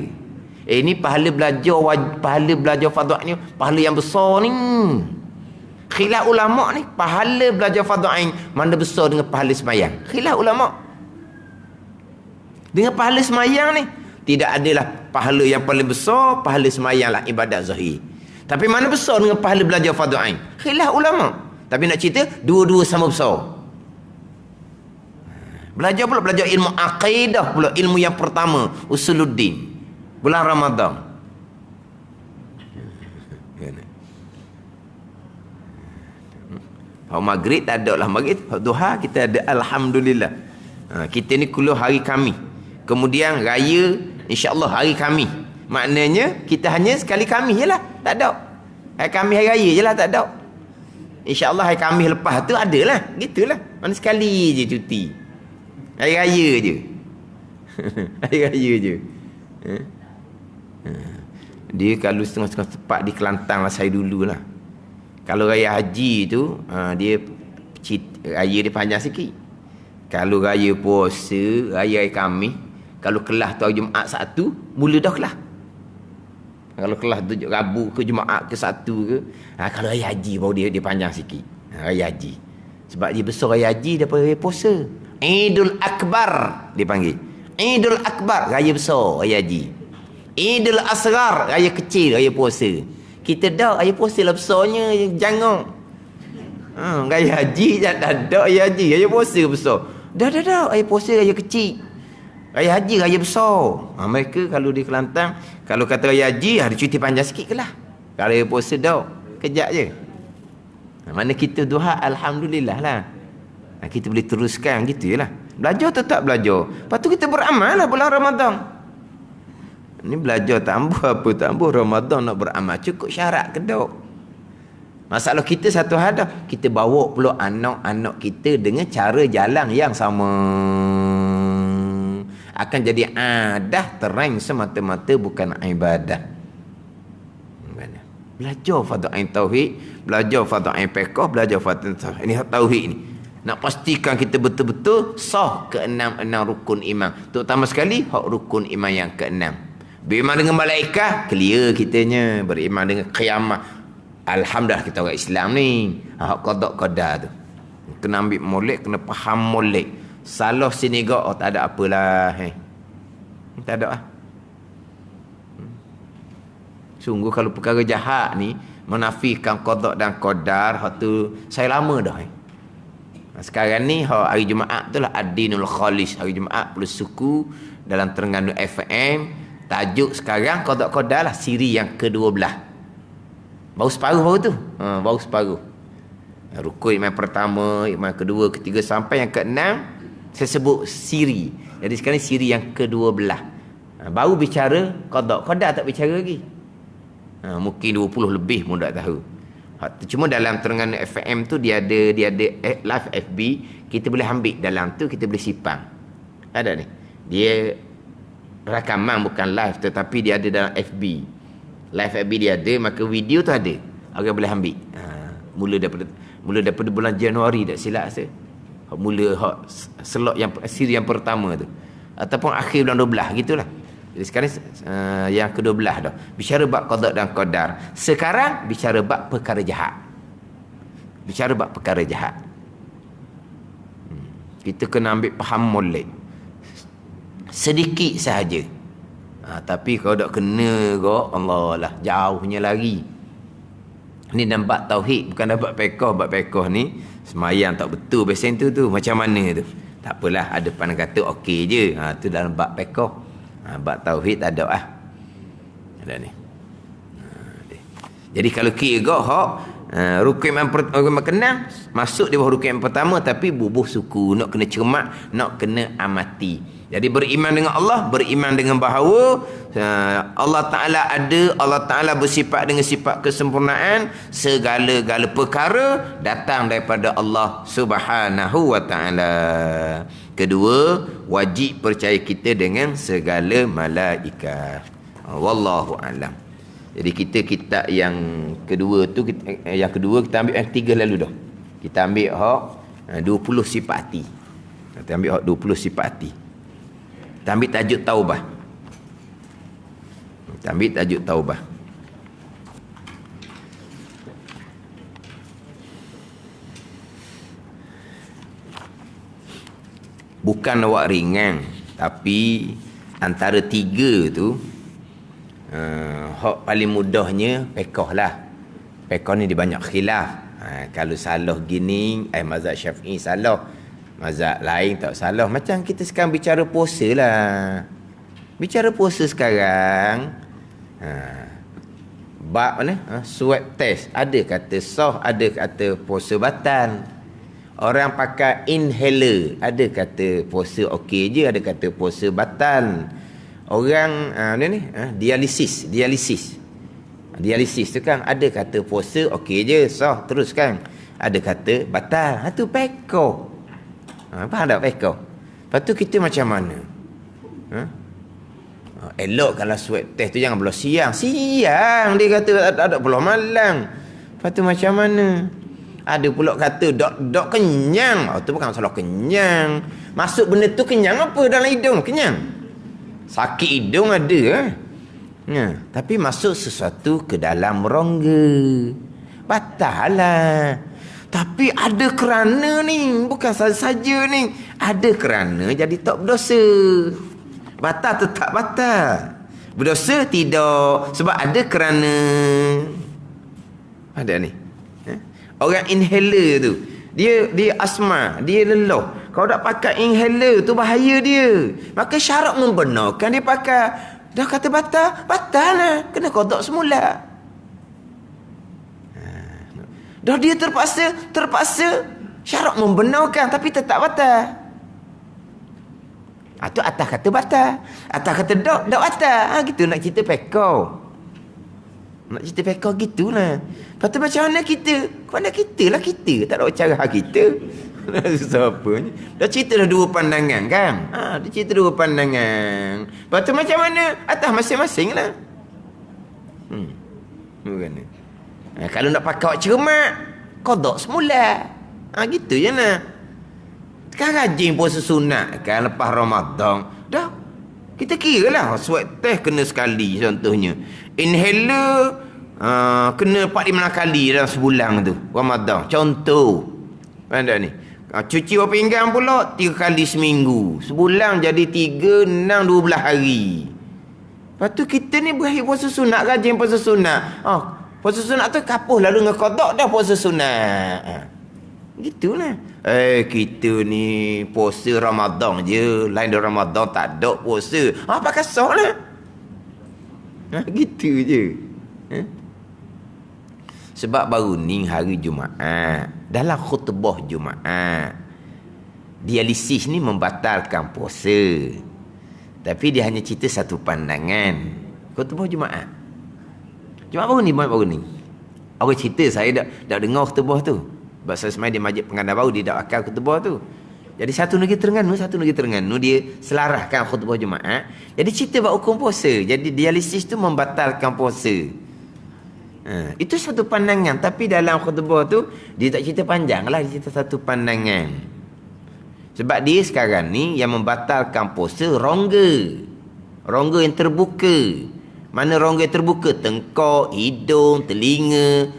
Ni pahala belajar fardu ain, pahala yang besar ni. Khilaf ulama ni, pahala belajar fardu ain mana besar dengan pahala sembahyang? Khilaf ulama. Dengan pahala semayang ni, tidak adalah pahala yang paling besar, pahala semayang lah ibadat zahir. Tapi mana besar dengan pahala belajar fardu ain? Khilaf ulama. Tapi nak cerita, dua-dua sama besar. Belajar ilmu aqidah pula, ilmu yang pertama, usuluddin. Bulan Ramadan. Maghrib tak ada lah. Maghrib, duha kita ada alhamdulillah. Kita ni kuliah hari Khamis. Kemudian raya insya-Allah hari Khamis. Maknanya kita hanya sekali Khamis je lah, tak ada. Hari Khamis hari raya je lah, tak ada. InsyaAllah hari Khamis lepas tu adalah. Gitulah. Mana sekali je cuti. Hari raya je. Hari raya je. Dia kalau setengah-setengah tepat di Kelantan lah saya dululah. Kalau raya haji tu, dia raya dia panjang sikit. Kalau raya puasa, raya hari Khamis, kalau kelas tu hari Jumaat 1, mula dah kelas. Kalau kelas tu Rabu ke Jumaat ke 1 ke, kalau raya haji baru dia panjang sikit. Raya haji. Sebab dia besar raya haji daripada raya puasa. Idul Akbar dia panggil. Idul Akbar, raya besar, raya haji. Idul Asghar, raya kecil, raya puasa. Kita dah raya puasa lah besarnya, jangan. Raya haji dah ada raya haji, raya puasa besar. Dah, raya puasa raya kecil. Raya haji raya besar. Mereka kalau di Kelantan, kalau kata raya haji, ada cuti panjang sikit ke lah. Kalau raya puasa dah, kejap je. Mana kita duha, alhamdulillah lah. Kita boleh teruskan gitu je lah. Belajar tetap belajar. Lepas tu kita beramal lah bulan Ramadan. Ni belajar tambah apa, tambah Ramadan nak beramal. Cukup syarat ke tak? Masalah kita satu hadaf. Kita bawa pula anak-anak kita dengan cara jalan yang sama. Akan jadi adah terang semata-mata, bukan ibadah. Belajar fardhu ain tauhid, belajar fardhu ain fiqh, belajar fardhu tauhid. Ini tauhid ni. Nak pastikan kita betul-betul sah ke-6 rukun iman. Terutama sekali hak rukun iman yang ke-6. Beriman dengan malaikat, clear kitanya. Beriman dengan kiamat. Alhamdulillah kita orang Islam ni. Hak qada qadar tu. Kena ambil molek, kena faham molek. Salah sini gak, tak ada apalah. Tak ada lah. Sungguh kalau perkara jahat ni menafikan qada dan qadar, hak tu saya lama dah. Sekarang ni hari Jumaat tu lah ad-dinul khalis, hari Jumaat plus suku dalam Terengganu FM. Tajuk sekarang qada qadar lah, siri yang ke-12. Baru separuh baru tu. Baru separuh. Rukun iman pertama, iman kedua, ketiga sampai yang ke-6 saya sebut siri. Jadi sekarang siri yang ke-12. Baru bicara qada qadar, tak bicara lagi. Mungkin 20 lebih pun tak tahu. Cuma dalam Terengganu FM tu dia ada live FB, kita boleh ambil dalam tu, kita boleh sipang. Ada ni. Dia rakaman bukan live, tetapi dia ada dalam FB. Live FB dia ada, maka video tu ada. Orang boleh ambil. Mula daripada bulan Januari tak silap saya. Mula slot yang siri yang pertama tu. Ataupun akhir bulan 12 gitulah. Jadi sekarang yang ke-12 dah. Bicara bab qada dan qadar. Sekarang bicara bab perkara jahat. Bicara bab perkara jahat. Kita kena ambil faham molek. Sedikit sahaja. Tapi kalau tak kena kok, Allah lah, jauhnya lagi. Ni nampak tauhid, bukan dapat fiqh. Bab fiqh ni semayang tak betul besen tu macam mana tu. Tak apalah, ada pandang kata okey je. Tu dalam bab fiqh. Bab tauhid tak ada lah. Ada ni. Jadi kalau kira hak rukun iman ke-6 masuk di bawah rukun yang pertama, tapi bubuh suku, nak kena cermat, nak kena amati. Jadi beriman dengan Allah, beriman dengan bahawa Allah Ta'ala ada, Allah Ta'ala bersifat dengan sifat kesempurnaan, segala-gala perkara datang daripada Allah Subhanahu wa Ta'ala. Kedua, wajib percaya kita dengan segala malaikat. Wallahu a'lam. Jadi kita kitab yang kedua tu, yang kedua kita ambil yang 3 lalu dah. Kita ambil hak 20 sifat hati. Kita ambil hak 20 sifat hati. Kita ambil tajuk taubah. Kita ambil tajuk taubah. Bukan awak ringan, tapi antara 3 tu hak paling mudahnya fiqh lah. Fiqh ni dia banyak khilaf. Kalau salah gini, mazhab Syafi'i salah, mazhab lain tak salah. Macam kita sekarang bicara puasa lah. Bicara puasa sekarang, bab mana? Swab test. Ada kata sah, ada kata puasa batal. Orang pakai inhaler, ada kata puasa okey je, ada kata puasa batal. Orang dialisis tu kan, ada kata puasa okey je, sah terus kan. Ada kata batal. Tu peko. Faham tak peko? Lepas tu kita macam mana? Elok kalau swab test tu jangan belah siang. Siang dia kata tak ada belah malam. Lepas tu macam mana? Ada pula kata dok kenyang. Tu bukan masalah kenyang. Masuk benda tu kenyang apa dalam hidung? Kenyang. Sakit hidung ada. Tapi masuk sesuatu ke dalam rongga. Batal lah. Tapi ada kerana ni. Bukan saja ni. Ada kerana jadi tak berdosa. Batal tetap batal. Berdosa tidak. Sebab ada kerana. Ada ni. Orang inhaler tu. Dia asma. Dia lelah. Kalau tak pakai inhaler tu bahaya dia. Maka syarat membenarkan dia pakai. Dah kata batal. Batal lah. Kena kodok semula. Dah dia terpaksa syarat membenarkan tapi tetap batal. Tu atas kata batal. Atas kata dok batal. Gitu nak cerita pekau. Nak cerita pekau gitulah. Lepas tu macam mana kita? Mana kita lah kita. Tak ada cara kita. Siapa ni? Dah cerita dah dua pandangan kan? Dia cerita dua pandangan. Lepas tu macam mana? Atas masing-masing lah. Bukan. Kalau nak pakai awak cermat, kodok semula. Gitu je lah. Kan rajin puasa sunat kan lepas Ramadan. Dah. Kita kira lah. Swab test kena sekali contohnya. Inhaler kena 4-5 kali dalam sebulan tu. Ramadan. Contoh. Ada ni. Cuci bawah pinggang pula 3 kali seminggu. Sebulan jadi 3, 6, 12 hari. Lepas tu kita ni berakhir puasa sunat. Rajin puasa sunat. Puasa sunat tu kapuh lalu dengan kodok dah puasa sunat. Gitulah. Kita ni puasa Ramadan je. Lain dari Ramadan tak ada puasa. Pakai sok lah. Gitu je. Sebab baru ni hari Jumaat. Dalam khutbah Jumaat. Dialisis ni membatalkan puasa. Tapi dia hanya cerita satu pandangan. Khutbah Jumaat. Jumaat baru ni. Orang cerita saya dah dengar khutbah tu. Sebab saya semai di Masjid Pengandan Baru, dia dah akal khutbah tu. Jadi satu negeri Terengganu dia selarahkan khutbah Jumaat. Jadi cerita buat hukum puasa. Jadi dialisis tu membatalkan puasa. Itu satu pandangan. Tapi dalam khutbah tu dia tak cerita panjang lah. Dia cerita satu pandangan. Sebab dia sekarang ni yang membatalkan puasa rongga. Rongga yang terbuka. Mana rongga terbuka? Tengkok, hidung, telinga,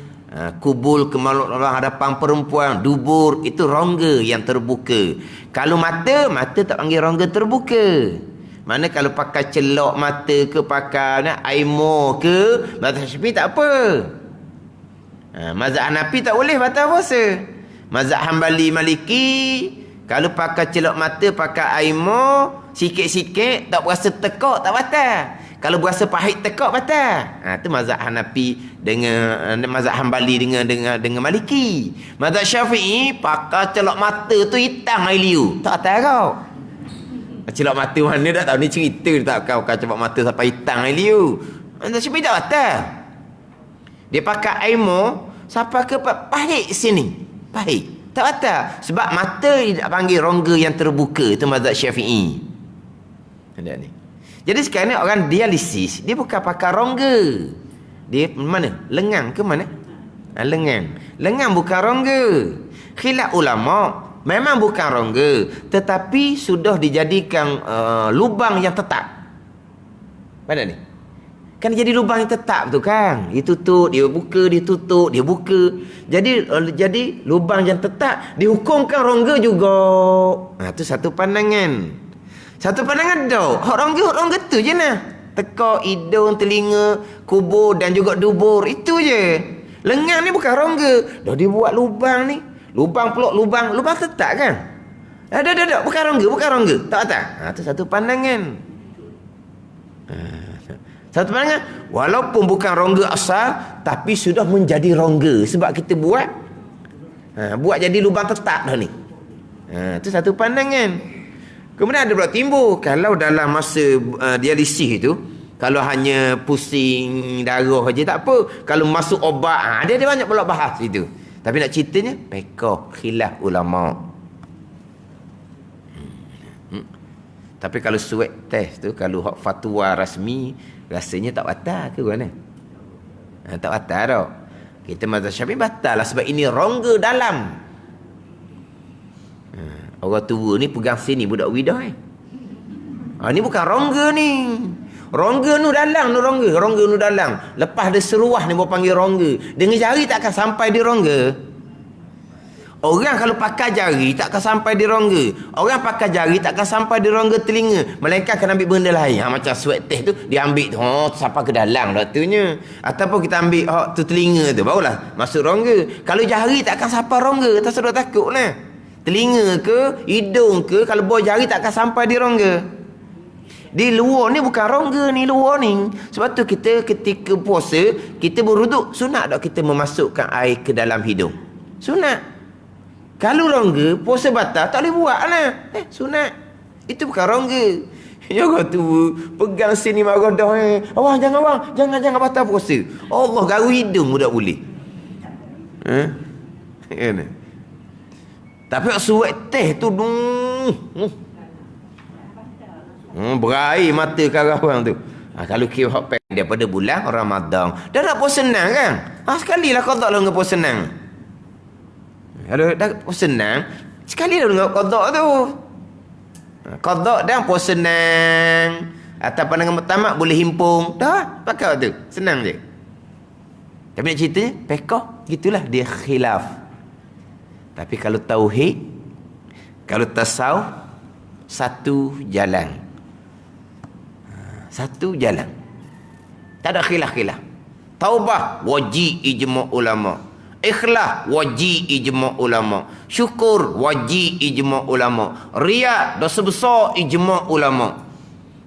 kubul kemaluk hadapan perempuan, dubur. Itu rongga yang terbuka. Kalau mata tak panggil rongga terbuka. Mana kalau pakai celok mata ke, pakai aimo ke, mazhab Syafi'i tak apa. Mazhab Hanafi tak boleh batal puasa. Mazhab Hambali Maliki, kalau pakai celok mata, pakai aimo, sikit-sikit, tak berasa tekak, tak batal. Kalau berasa pahit tekak batal. Tu mazhab Hanafi dengan mazhab Hambali dengan Maliki. Mazhab Syafi'i pakai celok mata tu hitam air liu. Tak batal kau. Celok mata mana dah tahu ni cerita tak kau celok mata sampai hitam air liu. Mazhab Syafi'i tak batal. Dia pakai aimo sampai ke pahit sini. Pahit. Tak batal. Sebab mata dia panggil rongga yang terbuka. Itu mazhab Syafi'i. Ada ni. Jadi sekarang ni orang dialisis, dia bukan pakai rongga. Dia mana? Lengan ke mana? Lengan. Lengan bukan rongga. Khilaf ulama, memang bukan rongga, tetapi sudah dijadikan lubang yang tetap. Mana ni? Kan jadi lubang yang tetap tu kan. Dia tutup, dia buka, dia tutup, dia buka. Jadi lubang yang tetap dihukumkan rongga juga. Tu satu pandangan. Satu pandangan dah. Hak rongga tu je nah. Tekak, hidung, telinga, kubur dan juga dubur. Itu je. Lengan ni bukan rongga. Dah dia buat lubang ni. Lubang peluk lubang tetap kan? Dah. Bukan rongga. Tak tahu. Tu satu pandangan. Satu pandangan. Walaupun bukan rongga asal, tapi sudah menjadi rongga. Sebab kita buat jadi lubang tetap dah ni. Tu satu pandangan. Kemudian ada pula timbul, kalau dalam masa dialisis itu, kalau hanya pusing darah je tak apa. Kalau masuk obat, dia banyak pula bahas itu. Tapi nak ceritanya pekoh khilaf ulama. Tapi kalau swab test tu, kalau hak fatwa rasmi, rasanya tak batal ke mana? Tak batal dah. Kita mazhab Syafi'i batal lah sebab ini rongga dalam. Orang tua ni pegang sini budak widah ni bukan rongga ni. Rongga nu dalam, rongga nu dalam. Lepas dia seruah ni mau panggil rongga. Dengan jari tak akan sampai di rongga. Orang kalau pakai jari tak akan sampai di rongga. Orang pakai jari tak akan sampai di rongga telinga. Melainkan akan ambil benda lain. Macam swab test tu dia ambil tu, sampai ke dalam doktornya. Ataupun kita ambil tu telinga tu, barulah masuk rongga. Kalau jari tak akan sampai rongga, tak sedar takut lah. Telinga ke, hidung ke, kalau bawa jari tak akan sampai di rongga. Di luar ni bukan rongga ni, luar ni. Sebab tu kita ketika puasa, kita berwuduk, sunat tak kita memasukkan air ke dalam hidung? Sunat. Kalau rongga, puasa batal, tak boleh buat lah. Sunat. Itu bukan rongga. Ya tu, pegang sini marah dah. Awang, jangan batal puasa. Allah garu hidung budak boleh. Tapi suat teh tu, berair mata karang tu. Kalau kira hak pen daripada bulan Ramadan, dah nak puasa senang kan? Sekalilah qada lah dengan puasa senang. Kalau dah puasa senang, sekalilah dengan qada tu. Qada dah puasa senang. Atau pandangan pertama boleh himpung. Dah, pakai tu. Senang je. Tapi nak ceritanya, pekoh gitulah dia khilaf. Tapi kalau tauhid, kalau tasawuf, satu jalan. Satu jalan. Tak ada khilaf-khilaf. Taubah wajib ijma' ulama. Ikhlas wajib ijma' ulama. Syukur wajib ijma' ulama. Riya dosa besar ijma' ulama.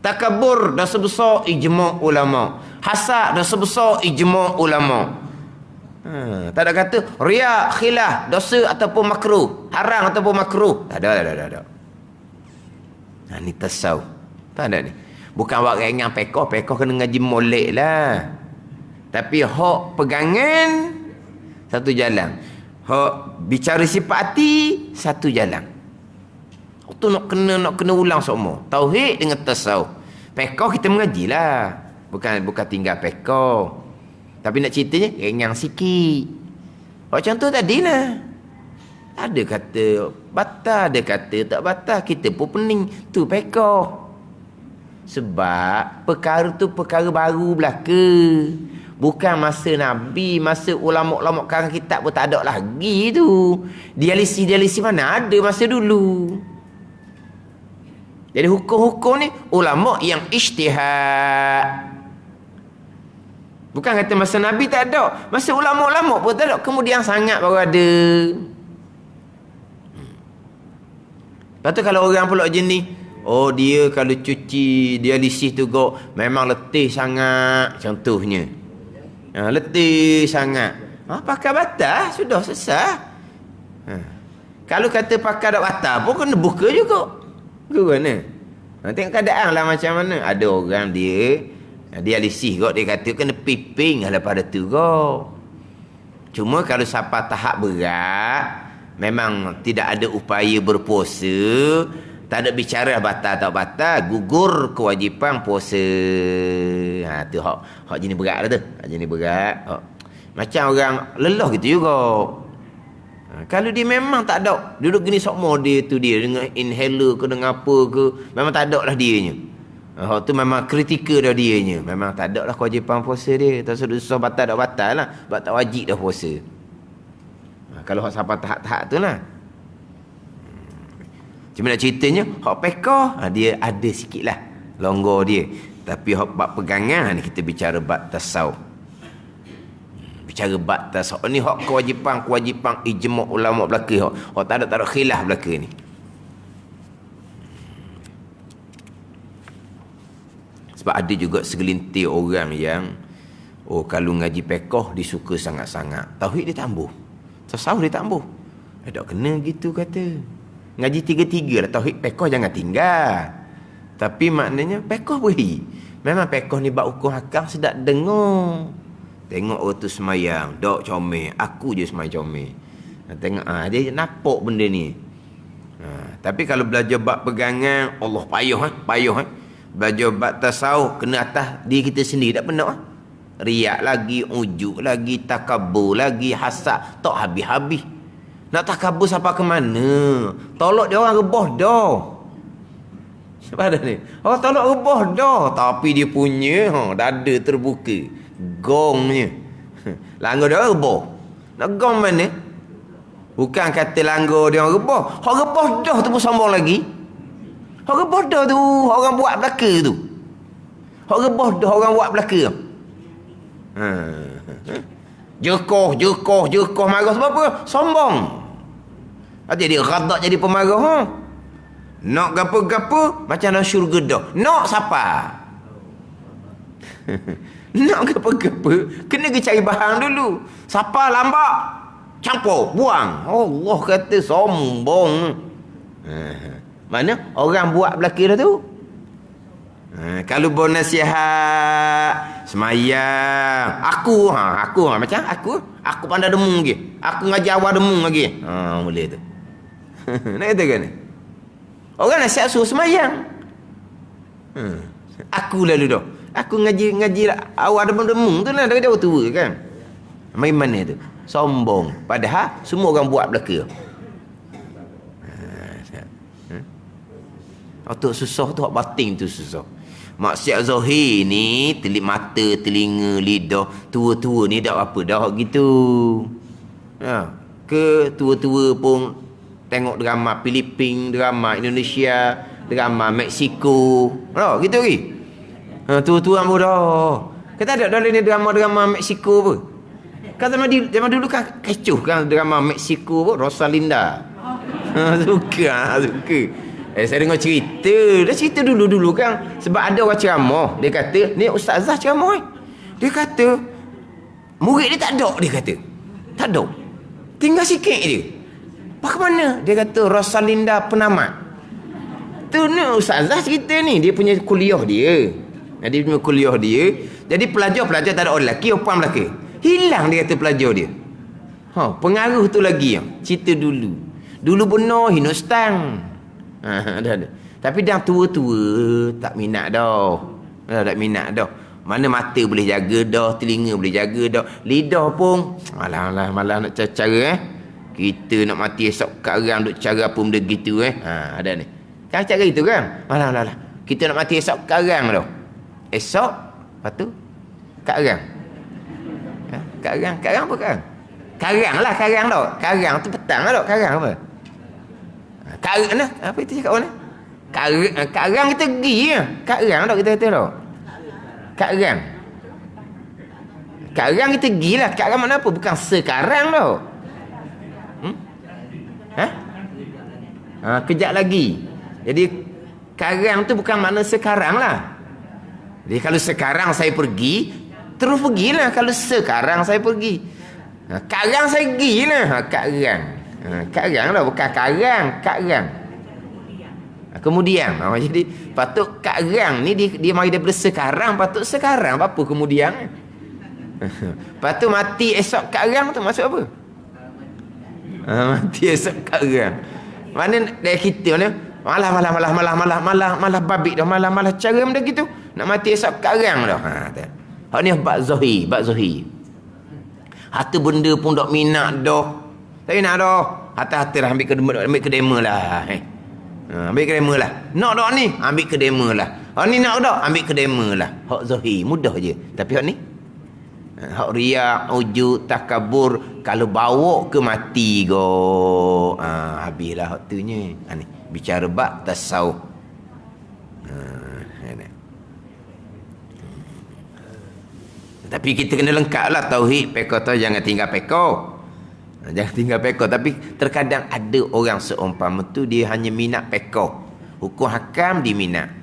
Takabur dosa besar ijma' ulama. Hasad dosa besar ijma' ulama. Tak ada kata riya khilaf dosa ataupun makruh, haram ataupun makruh. Tak ada. Ni tasawuf. Tak ada ni. Bukan buat ringan pekoh kena ngaji molek lah. Tapi hak pegangan satu jalan. Hak bicara sifat hati satu jalan. Itu nak kena ulang semua. Tauhid dengan tasawuf. Pekoh kita mengajilah. Bukan tinggal pekoh. Tapi nak ceritanya ringan sikit. Macam tu tadilah. Ada kata batal, ada kata tak batal. Kita pun pening. Tu pekoh. Sebab perkara tu perkara baru belaka. Bukan masa Nabi, masa ulama-ulama karang kitab pun tak ada lagi tu. Dialisi mana ada masa dulu. Jadi hukum-hukum ni ulama yang ijtihad. Bukan kata masa Nabi tak ada, masa ulama-ulama pun tak ada, kemudian sangat baru ada. Lepas tu kalau orang pula jenis, dia kalau cuci dialisis tu memang letih sangat contohnya. Letih sangat. Pakai batal sudah selesai. Kalau kata pakai tak batal pun kena buka juga. Ke mana? Tengok keadaan lah macam mana. Ada orang dia dialisis dia kata kena piping daripada tu Cuma kalau sampai tahap berat, memang tidak ada upaya berpuasa, tak ada bicara batal tak batal, gugur kewajipan puasa. Tu hak jenis berat lah tu. Hak jenis berat. Macam orang lelah gitu juga. Kalau dia memang tak ada, duduk gini sokmo dia tu dia dengan inhaler ke dengan apa ke, memang tak ada lah dianya. Hak tu memang kritikal dah dianya. Memang tak ada lah kewajipan puasa dia. Tak susah batal tak batal lah. Sebab tak wajib dah puasa. Kalau hak sampai tahap-tahap tu lah. Cuma nak ceritanya, hak pekoh, dia ada sikit lah longgar dia. Tapi hak bab pegangan ni kita bicara bab tasawuf. Bicara bab tasawuf ni hak kewajipan ijma' ulama belaka. Hak tak ada khilaf belaka ni. Sebab ada juga segelintir orang yang kalau ngaji pekoh dia suka sangat-sangat. Tauhid dia tambuh. Tasawuf dia tambuh. Tak kena gitu kata. Ngaji tiga-tiga lah. Tauhid pekoh jangan tinggal. Tapi maknanya pekoh beri. Memang pekoh ni bab hukum hakam sedap dengar. Tengok orang tu semayang, dok comel, aku je semayang comel. Tengok dia nampak benda ni. Tapi kalau belajar bab pegangan, Allah payah. Belajar bab tasawuf kena atas diri kita sendiri tak benar. Riak lagi, ujub lagi, takabur lagi, hasad, tak habis-habis. Nak takabur sampai ke mana? Tolak dia orang rebah dah. Pada ni. Oh tolak rebah dah, tapi dia punya dada terbuka. Gongnya. Langgar dia orang rebah. Nak gong mana? Bukan kata langgar dia orang rebah. Hak rebah dah tu pun sombong lagi. Hak rebah dah tu orang buat belaka tu. Hak rebah dah orang buat belaka. Jekoh marah sebab apa? Sombong. Jadi ghadak jadi pemarah. Nak gapo-gapo macam dalam syurga dah. Nak siapa? Nak gapo-gapo kena pergi cari bahan dulu. Siapa lambat? Campur, buang. Allah kata sombong. Mana orang buat belaka dah tu? Kalau buat nasihat semayang, aku macam aku pandai demung lagi. Aku ngajar awal demung lagi. Boleh tu. Nak kata kan? Orang nasihat suruh semayang. Aku lalu dah. Aku ngaji awal demung tu lah dari jauh tua kan. Main mana tu? Sombong. Padahal semua orang buat belaka. Otak susah tu, hak batin tu susah. Maksiat zahir ni, telip mata, telinga, lidah, tua-tua ni dah apa dah gitu. Ke tua-tua pun tengok drama Filipin, drama Indonesia, drama Meksiko. Gitu ke? Tua-tua pun dah. Kita ada dalam ni drama-drama Meksiko pun. Kan zaman dulu kan kecoh kan drama Meksiko pun, Rosalinda. Suka. Saya dengar cerita. Dia cerita dulu-dulu kan. Sebab ada orang ceramah. Dia kata, ni ustazah ceramah. Dia kata, murid dia tak ada. Dia kata, tak ada. Tinggal sikit je. Bagaimana? Dia kata, Rosalinda penamat. Tu ni ustazah cerita ni. Dia punya kuliah dia. Jadi pelajar-pelajar tak ada orang lelaki, perempuan belaka. Hilang dia kata pelajar dia. Pengaruh tu lagi. Cerita dulu. Dulu benar Hindustan. Ada. Tapi dah tua-tua tak minat dah. Tak minat dah. Mana mata boleh jaga dah, telinga boleh jaga dah, lidah pun malah nak cara kita nak mati esok sekarang duk cara apa benda gitu ada ni. Kan cara itu kan? Malah. Kita nak mati esok sekarang dah. Esok lepas tu sekarang. Karang apa kan? Karang dah. Karang tu petang dah. Karang apa? Karang nah, apa itu cakap mana? Karang kita pergi ya. Karang dah kita kata dah. Karang kita pergi lah. Karang mana apa? Bukan sekarang dah. Kejap lagi. Jadi karang tu bukan makna sekarang lah. Jadi kalau sekarang saya pergi, terus pergilah. Kalau sekarang saya pergi, karang saya pergilah. Karang lah, bukan karang. Kemudian. Jadi patut karang ni dia mari daripada sekarang, patut sekarang apa kemudian. Patut mati esok karang tu maksud apa? Mati esok karang. Mana dari kita ni malah babik dah, malah cara benda gitu. Nak mati esok karang dah. Hak ni bab zahir. Harta benda pun dak minat dah. Tak nak dah. Hati-hati lah ambil kedema lah. Ambil kedema lah. Nak dak ni, ambil kedema lah. Hak ni nak dak, ambil kedema lah. Hak zahir mudah je. Tapi hak ni hak riak, ujub, takabur, kalau bawa ke mati go. Habislah hak tu nya. Ni bicara bab tasawuf. Tapi kita kena lengkap lah tauhid. Peko tu jangan tinggal peko. Tapi terkadang ada orang seumpama tu dia hanya minat peko. Hukum hakam dia minat.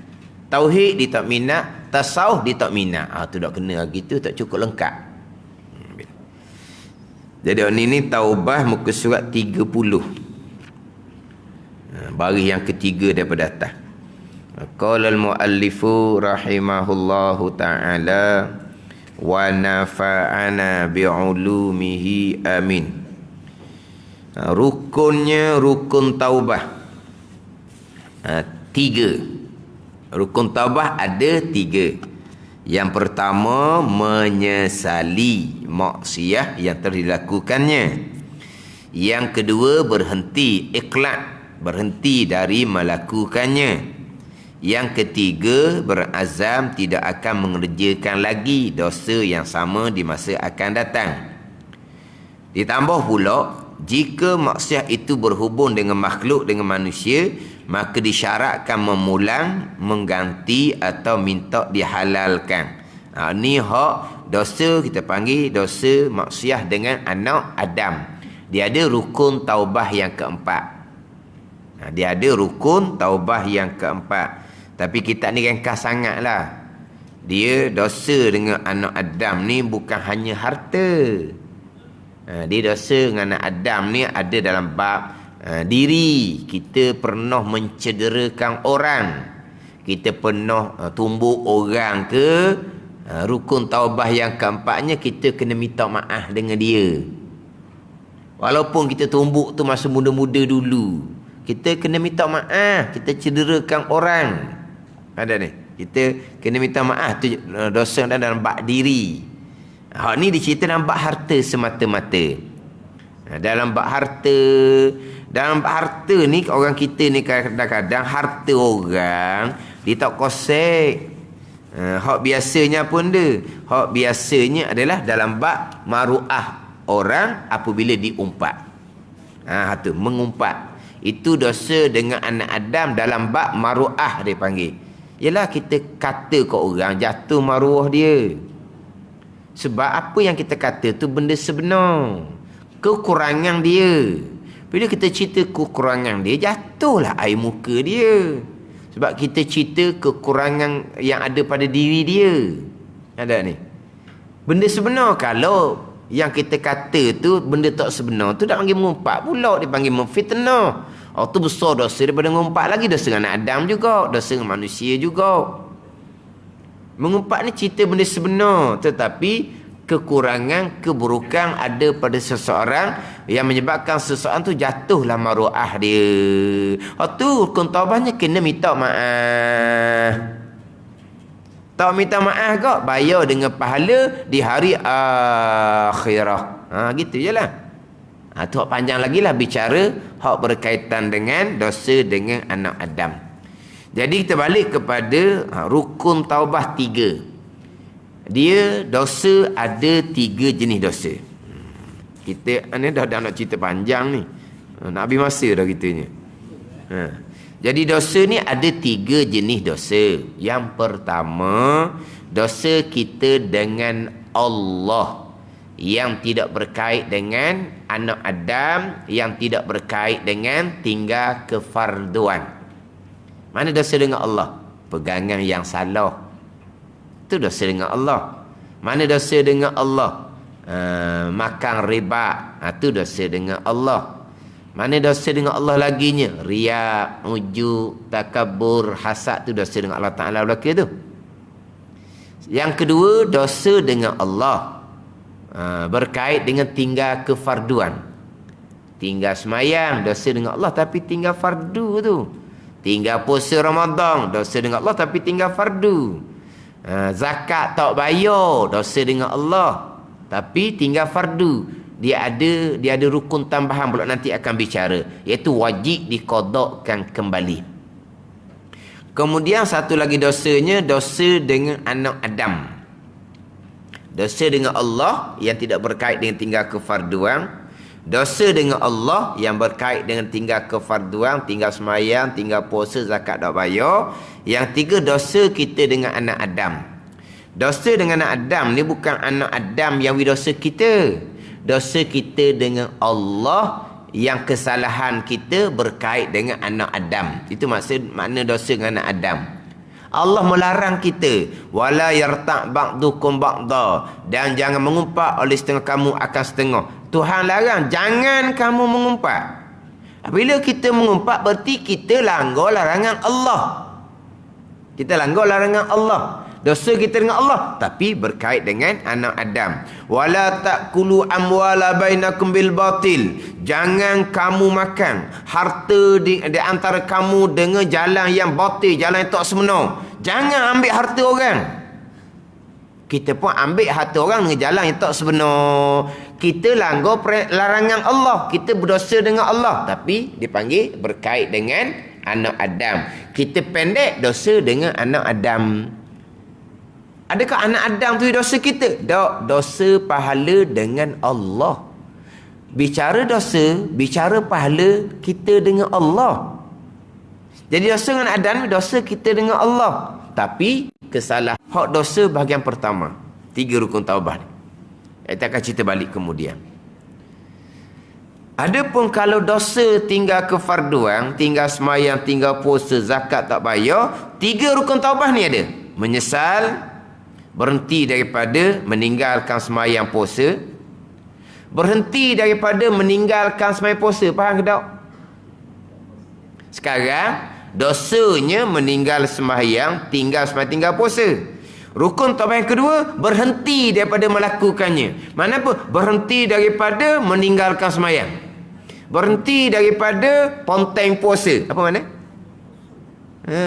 Tauhid dia tak minat. Tasawuf dia tak minat. Tu tak kena lagi tu, tak cukup lengkap. Jadi ini taubah muka surat 30. Baris yang ketiga daripada atas. Qala al-muallifu rahimahullahu ta'ala wa nafa'ana bi'ulumihi amin. Rukunnya rukun taubah. 3. Rukun taubah ada 3. Yang pertama, menyesali maksiat yang telah dilakukannya. Yang kedua, berhenti, ikhlas, berhenti dari melakukannya. Yang ketiga, berazam tidak akan mengerjakan lagi dosa yang sama di masa akan datang. Ditambah pula, jika maksiat itu berhubung dengan makhluk, dengan manusia, maka disyaratkan memulang, mengganti atau minta dihalalkan. Ni hak dosa, kita panggil dosa maksiat dengan anak Adam. Dia ada rukun taubah yang keempat. Dia ada rukun taubah yang keempat. Tapi kita ni ringkas sangat lah. Dia dosa dengan anak Adam ni bukan hanya harta. Dia dosa dengan anak Adam ni ada dalam bab diri. Kita pernah mencederakan orang. Kita pernah tumbuk orang ke. Rukun taubah yang keempatnya, kita kena minta maaf dengan dia. Walaupun kita tumbuk tu masa muda-muda dulu, kita kena minta maaf. Kita cederakan orang. Ada ni, kita kena minta maaf. Tu dosa dalam bab diri. Hak ni dicerita dalam bab harta semata-mata. Dalam bab harta ni, orang kita ni kadang-kadang harta orang dia tak kosek. Hak biasanya pun dia. Hak biasanya adalah dalam bab maruah orang apabila diumpat. Tu mengumpat. Itu dosa dengan anak Adam dalam bab maruah dia panggil. Ialah kita kata ke orang jatuh maruah dia. Sebab apa yang kita kata tu benda sebenar. Kekurangan dia. Bila kita cerita kekurangan dia, jatuhlah air muka dia. Sebab kita cerita kekurangan yang ada pada diri dia. Ada ni. Benda sebenar. Kalau yang kita kata tu benda tak sebenar tu, dah panggil mengumpat pula. Dia panggil memfitnah. Tu besar dosa daripada mengumpat lagi. Dosa dengan Adam juga. Dosa dengan manusia juga. Mengumpat ni cerita benda sebenar. Tetapi kekurangan, keburukan ada pada seseorang yang menyebabkan seseorang tu jatuhlah maruah dia. Tu rukun taubahnya kena minta maaf. Tak minta maaf kok, bayar dengan pahala di hari akhirah. Gitu je lah. Tu hak panjang lagi lah bicara hak berkaitan dengan dosa dengan anak Adam. Jadi kita balik kepada rukun taubah 3. Dia dosa ada 3 jenis dosa. Kita ni dah nak cerita panjang ni. Nak habis masa dah kitanya. Jadi dosa ni ada 3 jenis dosa. Yang pertama, dosa kita dengan Allah yang tidak berkait dengan anak Adam, yang tidak berkait dengan tinggal kefarduan. Mana dosa dengan Allah? Pegangan yang salah. Itu dosa dengan Allah. Mana dosa dengan Allah? Makan riba. Itu dosa dengan Allah. Mana dosa dengan Allah laginya? Riak, ujub, takabur, hasad. Itu dosa dengan Allah Ta'ala belaka tu. Yang kedua, dosa dengan Allah berkait dengan tinggal kefarduan. Tinggal semayang, dosa dengan Allah tapi tinggal fardu tu. Tinggal puasa Ramadan, dosa dengan Allah tapi tinggal fardu. Zakat tak bayar, dosa dengan Allah tapi tinggal fardu. Dia ada rukun tambahan pula nanti akan bicara, iaitu wajib diqadakkan kembali. Kemudian satu lagi dosanya, dosa dengan anak Adam. Dosa dengan Allah yang tidak berkait dengan tinggal kefarduan. Dosa dengan Allah yang berkait dengan tinggal kefarduan, tinggal semayang, tinggal puasa, zakat tak bayar. Yang 3, dosa kita dengan anak Adam. Dosa dengan anak Adam ni bukan anak Adam yang dosa kita. Dosa kita dengan Allah yang kesalahan kita berkait dengan anak Adam. Itu makna dosa dengan anak Adam. Allah melarang kita, wala yarta' ba'dukum ba'da, dan jangan mengumpat oleh setengah kamu akan setengah. Tuhan larang, jangan kamu mengumpat. Bila kita mengumpat berarti kita langgar larangan Allah. Kita langgar larangan Allah. Dosa kita dengan Allah, tapi berkait dengan anak Adam. Wala ta'kulu amwala bainakum bil batil. Jangan kamu makan harta di antara kamu dengan jalan yang batil, jalan yang tak sebenar. Jangan ambil harta orang. Kita pun ambil harta orang dengan jalan yang tak sebenar. Kita langgar larangan Allah. Kita berdosa dengan Allah. Tapi dipanggil berkait dengan anak Adam. Kita pendek dosa dengan anak Adam. Adakah anak Adam tu dosa kita? Tak. Dosa pahala dengan Allah. Bicara dosa, bicara pahala kita dengan Allah. Jadi dosa dengan Adam, dosa kita dengan Allah. Tapi kesalahan hak dosa bahagian pertama. 3 rukun taubah ni. Kita akan cerita balik kemudian. Adapun kalau dosa tinggal kefarduan, tinggal semayang, tinggal puasa, zakat tak bayar, 3 rukun taubah ni ada. Menyesal, berhenti daripada meninggalkan semayang puasa, berhenti daripada meninggalkan semayang puasa. Faham ke tak? Sekarang dosanya meninggal sembahyang, tinggal sembahyang, tinggal puasa. Rukun taubah yang kedua, berhenti daripada melakukannya. Mana apa? Berhenti daripada meninggalkan sembahyang. Berhenti daripada ponteng puasa. Apa mana?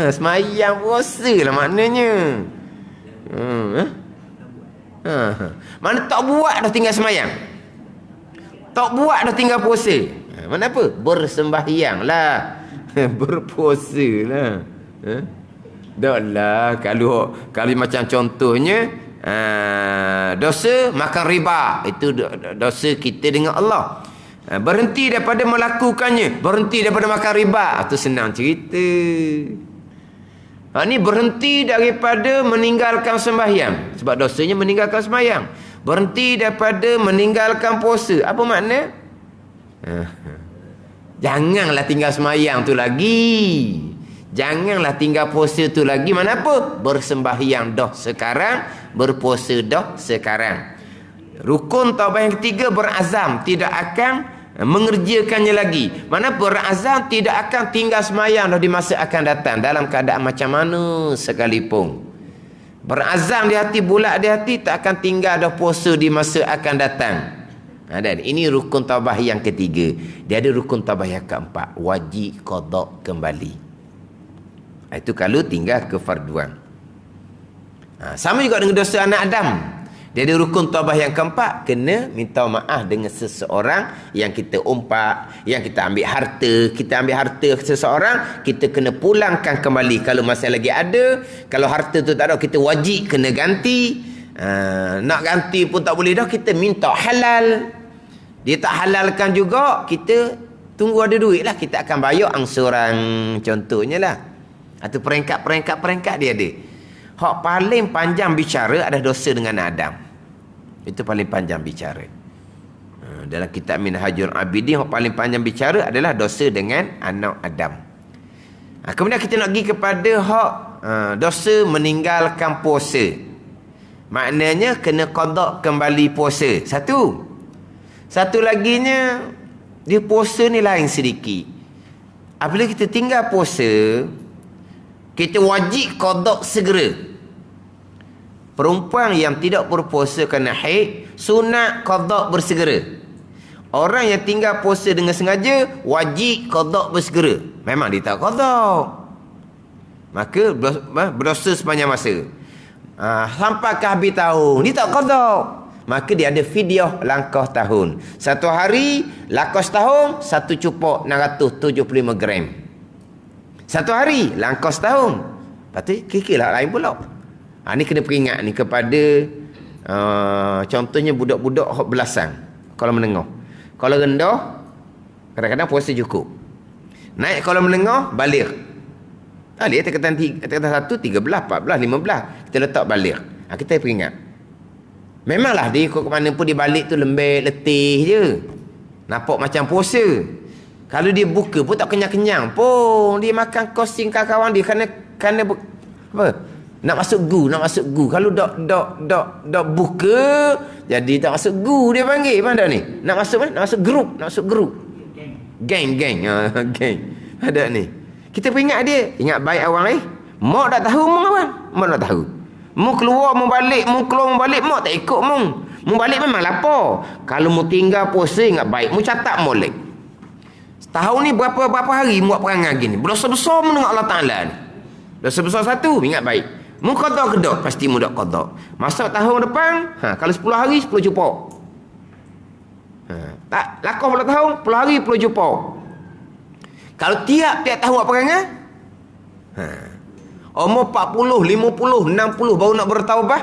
Sembahyang puasa lah maknanya. Mana tak buat dah tinggal sembahyang. Tak buat dah tinggal puasa. Mana apa? Bersembahyang lah. Berpuasa lah. Tak lah. Kalau macam contohnya dosa makan riba, itu dosa kita dengan Allah. Berhenti daripada melakukannya, berhenti daripada makan riba, itu senang cerita. Ni berhenti daripada meninggalkan sembahyang, sebab dosanya meninggalkan sembahyang. Berhenti daripada meninggalkan puasa. Apa makna? Janganlah tinggal semayang tu lagi. Janganlah tinggal puasa tu lagi. Mana apa? Bersembahyang dah sekarang, berpuasa dah sekarang. Rukun taubah yang ketiga, berazam tidak akan mengerjakannya lagi. Mana berazam tidak akan tinggal semayang dah di masa akan datang, dalam keadaan macam mana sekalipun. Berazam di hati, bulat di hati, tak akan tinggal dah puasa di masa akan datang. Dan ini rukun taubah yang ketiga. Dia ada rukun taubah yang keempat, wajib qada kembali. Itu kalau tinggal kefarduan. Sama juga dengan dosa anak Adam. Dia ada rukun taubah yang keempat, kena minta maaf dengan seseorang yang kita umpat, yang kita ambil harta seseorang, kita kena pulangkan kembali kalau masih lagi ada. Kalau harta tu tak ada, kita wajib kena ganti. Nak ganti pun tak boleh dah, kita minta halal. Dia tak halalkan juga, kita tunggu ada duit lah, kita akan bayar angsuran contohnya lah. Atau peringkat dia ada. Hak paling panjang bicara adalah dosa dengan Adam. Itu paling panjang bicara. Dalam kitab Minhajul Abidin, hak paling panjang bicara adalah dosa dengan anak Adam. Kemudian kita nak pergi kepada hak dosa meninggalkan puasa. Maknanya kena qada kembali puasa. Satu laginya, dia puasa ni lain sedikit. Apabila kita tinggal puasa, kita wajib qada segera. Perempuan yang tidak berpuasa kerana haid, sunat qada bersegera. Orang yang tinggal puasa dengan sengaja, wajib qada bersegera. Memang dia tak qada, maka berdosa sepanjang masa. Sampai ke habis tahun, dia tak qada, maka dia ada fidyah langkah tahun. 1 hari langkah setahun, 1 cupok 675 gram. 1 hari langkah setahun. Lepas tu kira lain pula. Ni kena peringat ni kepada contohnya budak-budak hok belasan, kalau menengah. Kalau rendah, kadang-kadang puasa cukup. Naik kalau menengah, balik. Dia tingkatan 1, 13, 14, 15. Kita letak balik. Kita peringat. Memanglah dia ikut ke mana pun, dia balik tu lembek, letih je. Nampak macam puasa. Kalau dia buka pun tak kenyang-kenyang pun. Dia makan kosing kawan-kawan dia kerana apa? Nak masuk gu. Kalau dak buka, jadi tak masuk gu dia panggil. Mana ni? Nak masuk grup. Geng. Geng. Ada ni. Kita peringat dia. Ingat baik awang mak tak tahu mak awang. Mak tak tahu. Mu keluar, mu balik, mak tak ikut mu. Mu balik memang lapar. Kalau mu tinggal puasa ingat baik, mu catat molek. Setahun ni berapa hari mu buat perangai gini. Berdosa besar mu dengan Allah Ta'ala ni. Dosa besar satu, ingat baik. Mu qada ke tak? Pasti mu dak qada. Masuk tahun depan, kalau 10 hari 10 cupok. Tak lakon pula tahun, 10 hari 10 cupok. Kalau tiap-tiap tahun buat perangai, umur 40, 50, 60 baru nak bertaubah,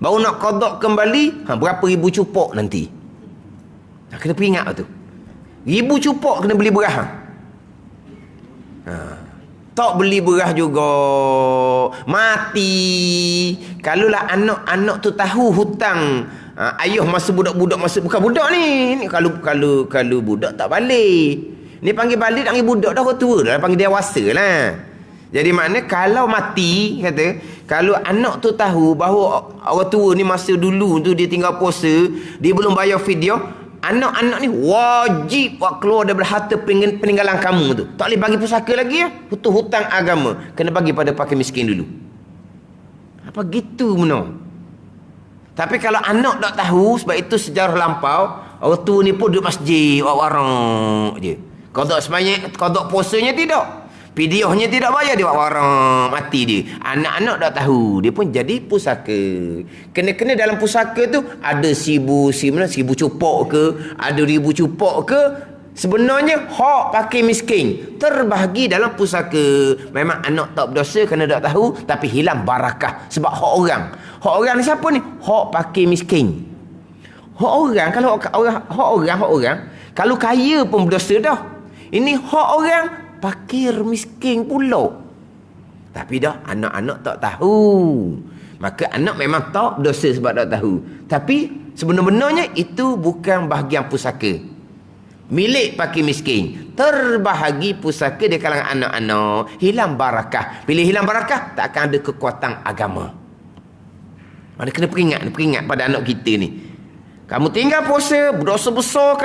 baru nak qada kembali, berapa ribu cupok nanti. Kena peringat tu. Ribu cupok kena beli beras. Tak beli beras juga mati. Kalaulah anak-anak tu tahu hutang ayah masa budak-budak, masa bukan budak ni kalau budak tak balik. Ni panggil balik tak panggil budak dah, orang tua dah, panggil dewasa lah. Jadi maknanya kalau mati, kata, kalau anak tu tahu bahawa orang tua ni masa dulu tu dia tinggal puasa, dia belum bayar fidyah, anak-anak ni wajib keluar daripada harta peninggalan kamu tu. Tak boleh bagi pusaka lagi ya. Hutang agama kena bagi pada fakir miskin dulu. Apa gitu benar. Tapi kalau anak tak tahu, sebab itu sejarah lampau, orang tua ni pun duduk masjid, warang je. Qada semayang, qada puasanya tidak. Fidyahnya tidak bayar, dia buat warang, mati dia. Anak-anak tak tahu, dia pun jadi pusaka. Kena-kena dalam pusaka tu ada 1000 cupok ke, ada 1000 cupok ke, sebenarnya hak pakai miskin terbahagi dalam pusaka. Memang anak tak berdosa kerana tak tahu, tapi hilang barakah sebab hak orang. Hak orang ni siapa ni? Hak pakai miskin. Hak orang, kalau hak orang kalau kaya pun berdosa dah. Ini hak orang fakir miskin pula. Tapi dah anak-anak tak tahu. Maka anak memang tak berdosa sebab tak tahu. Tapi sebenar-benarnya itu bukan bahagian pusaka. Milik fakir miskin. Terbahagi pusaka di kalangan anak-anak. Hilang barakah. Bila hilang barakah, tak akan ada kekuatan agama. Mana kena peringat pada anak kita ni. Kamu tinggal puasa, berdosa besar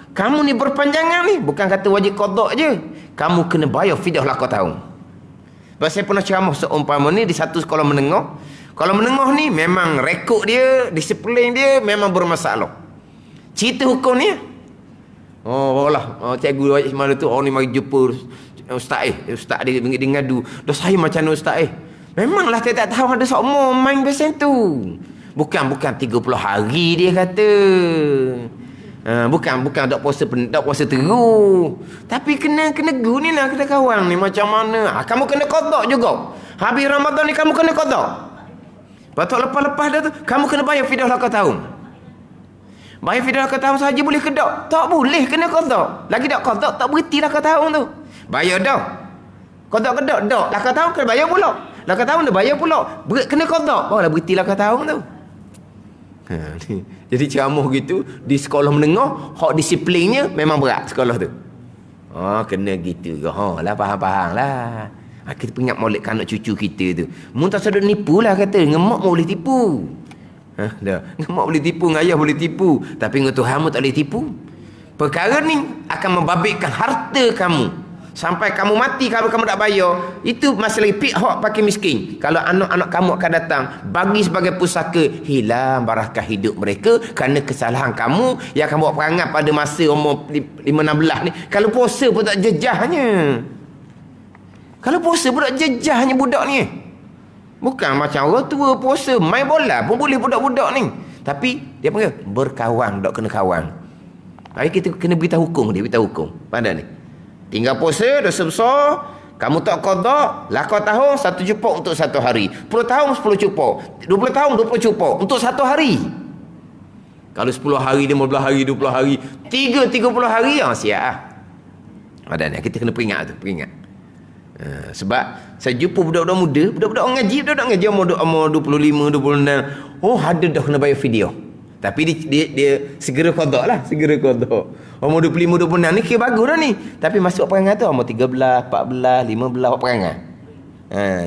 kamu ni berpanjangan ni. Bukan kata wajib qada je. Kamu kena bayar fidyah lah kau tahu. Sebab saya pernah ceramah seumpama ni di satu sekolah menengah. Sekolah menengah ni memang rekod dia, disiplin dia memang bermasalah. Cerita hukum ni. Cikgu wajib semalam tu, ni mari jumpa ustaz dia ngadu. Dah saya macam mana ustaz Memanglah saya tak tahu ada semua main macam tu. Bukan 30 hari dia kata. Bukan tak puasa terus. Tapi kena guni lah, kena kawan ni macam mana. Kamu kena qada juga. Habis Ramadan ni kamu kena qada. Lepas lepas dah tu kamu kena bayar fidyah lah kau tahu. Bayar fidyah lah kau tahu saja boleh ke tak? Tak boleh, kena qada. Lagi tak qada tak berhenti lah kau tahu tu. Bayar dah. Qada ke tak? Tak. Lah kau tahu kena bayar pula. Lah kau tahu dah bayar pula. Kena qada. Barulah berhenti lah kau tahu tu. Jadi ceramah gitu di sekolah menengah, hak disiplinnya memang berat sekolah tu. Kena gitu ke. Lah faham lah. Kita ingat molek anak cucu kita tu. Mun tak sedar nipu lah kata. Ngemak boleh tipu. Dah. Ngemak boleh tipu, ngayah boleh tipu. Tapi dengan Tuhan mu tak boleh tipu. Perkara ni akan membabitkan harta kamu. Sampai kamu mati kalau kamu tak bayar. Itu masalah pihak pakai miskin. Kalau anak-anak kamu akan datang bagi sebagai pusaka, hilang barakah hidup mereka kerana kesalahan kamu yang akan buat perangai pada masa umur 15-16 ni. Kalau puasa pun tak jejahnya. Kalau puasa pun tak jejahnya budak ni. Bukan macam orang tua puasa main bola pun boleh budak-budak ni. Tapi dia panggil berkawan, tak kena kawan. Hari kita kena beritahu hukum dia, beritahu hukum. Pandai ni. Tinggal puasa, dosa besar. Kamu tak qada, lah kau tahun 1 cupok untuk 1 hari. 10 tahun 10 cupok. 20 tahun 20 cupok untuk 1 hari. Kalau 10 hari, 15 hari, 20 hari, 30 hari, siap. Ada ni, kita kena peringat tu, peringat. Sebab saya jumpa budak-budak muda, budak-budak ngaji umur 25, 26. Ada dah kena bayar fidyah. Tapi dia segera qada lah, segera qada. Umur 25, 26 ni kira bagus dah ni. Tapi masuk perangai tu umur 13, 14, 15 buat perangai.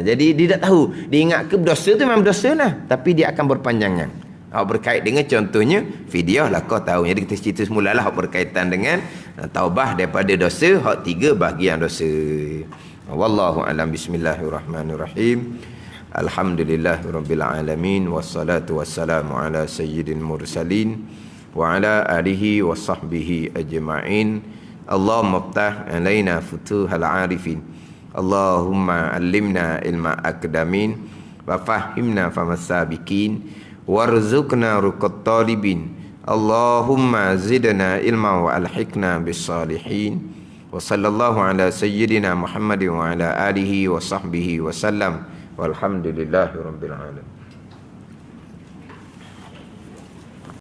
Jadi dia tak tahu. Dia ingat ke berdosa tu memang berdosa lah. Tapi dia akan berpanjangan. Berkait dengan contohnya fidyah lah kau tahu. Jadi kita cerita semula lah berkaitan dengan taubah daripada dosa. Hak 3 bahagian dosa. Wallahu alam. Bismillahirrahmanirrahim. Alhamdulillahirabbil alamin wassalatu wassalamu ala sayyidil mursalin wa ala alihi wa sahbihi ajma'in. Allahumma iftah alaina futuhal arifin. Allahumma allimna ilma akdamin wa fahimna famasabikin warzuqna ruqat talibin. Allahumma zidna ilma wa alhiqna bis salihin. Wa sallallahu ala sayyidina Muhammadin wa ala alihi wa sahbihi wa sallam. Walhamdulillahi rabbil alamin.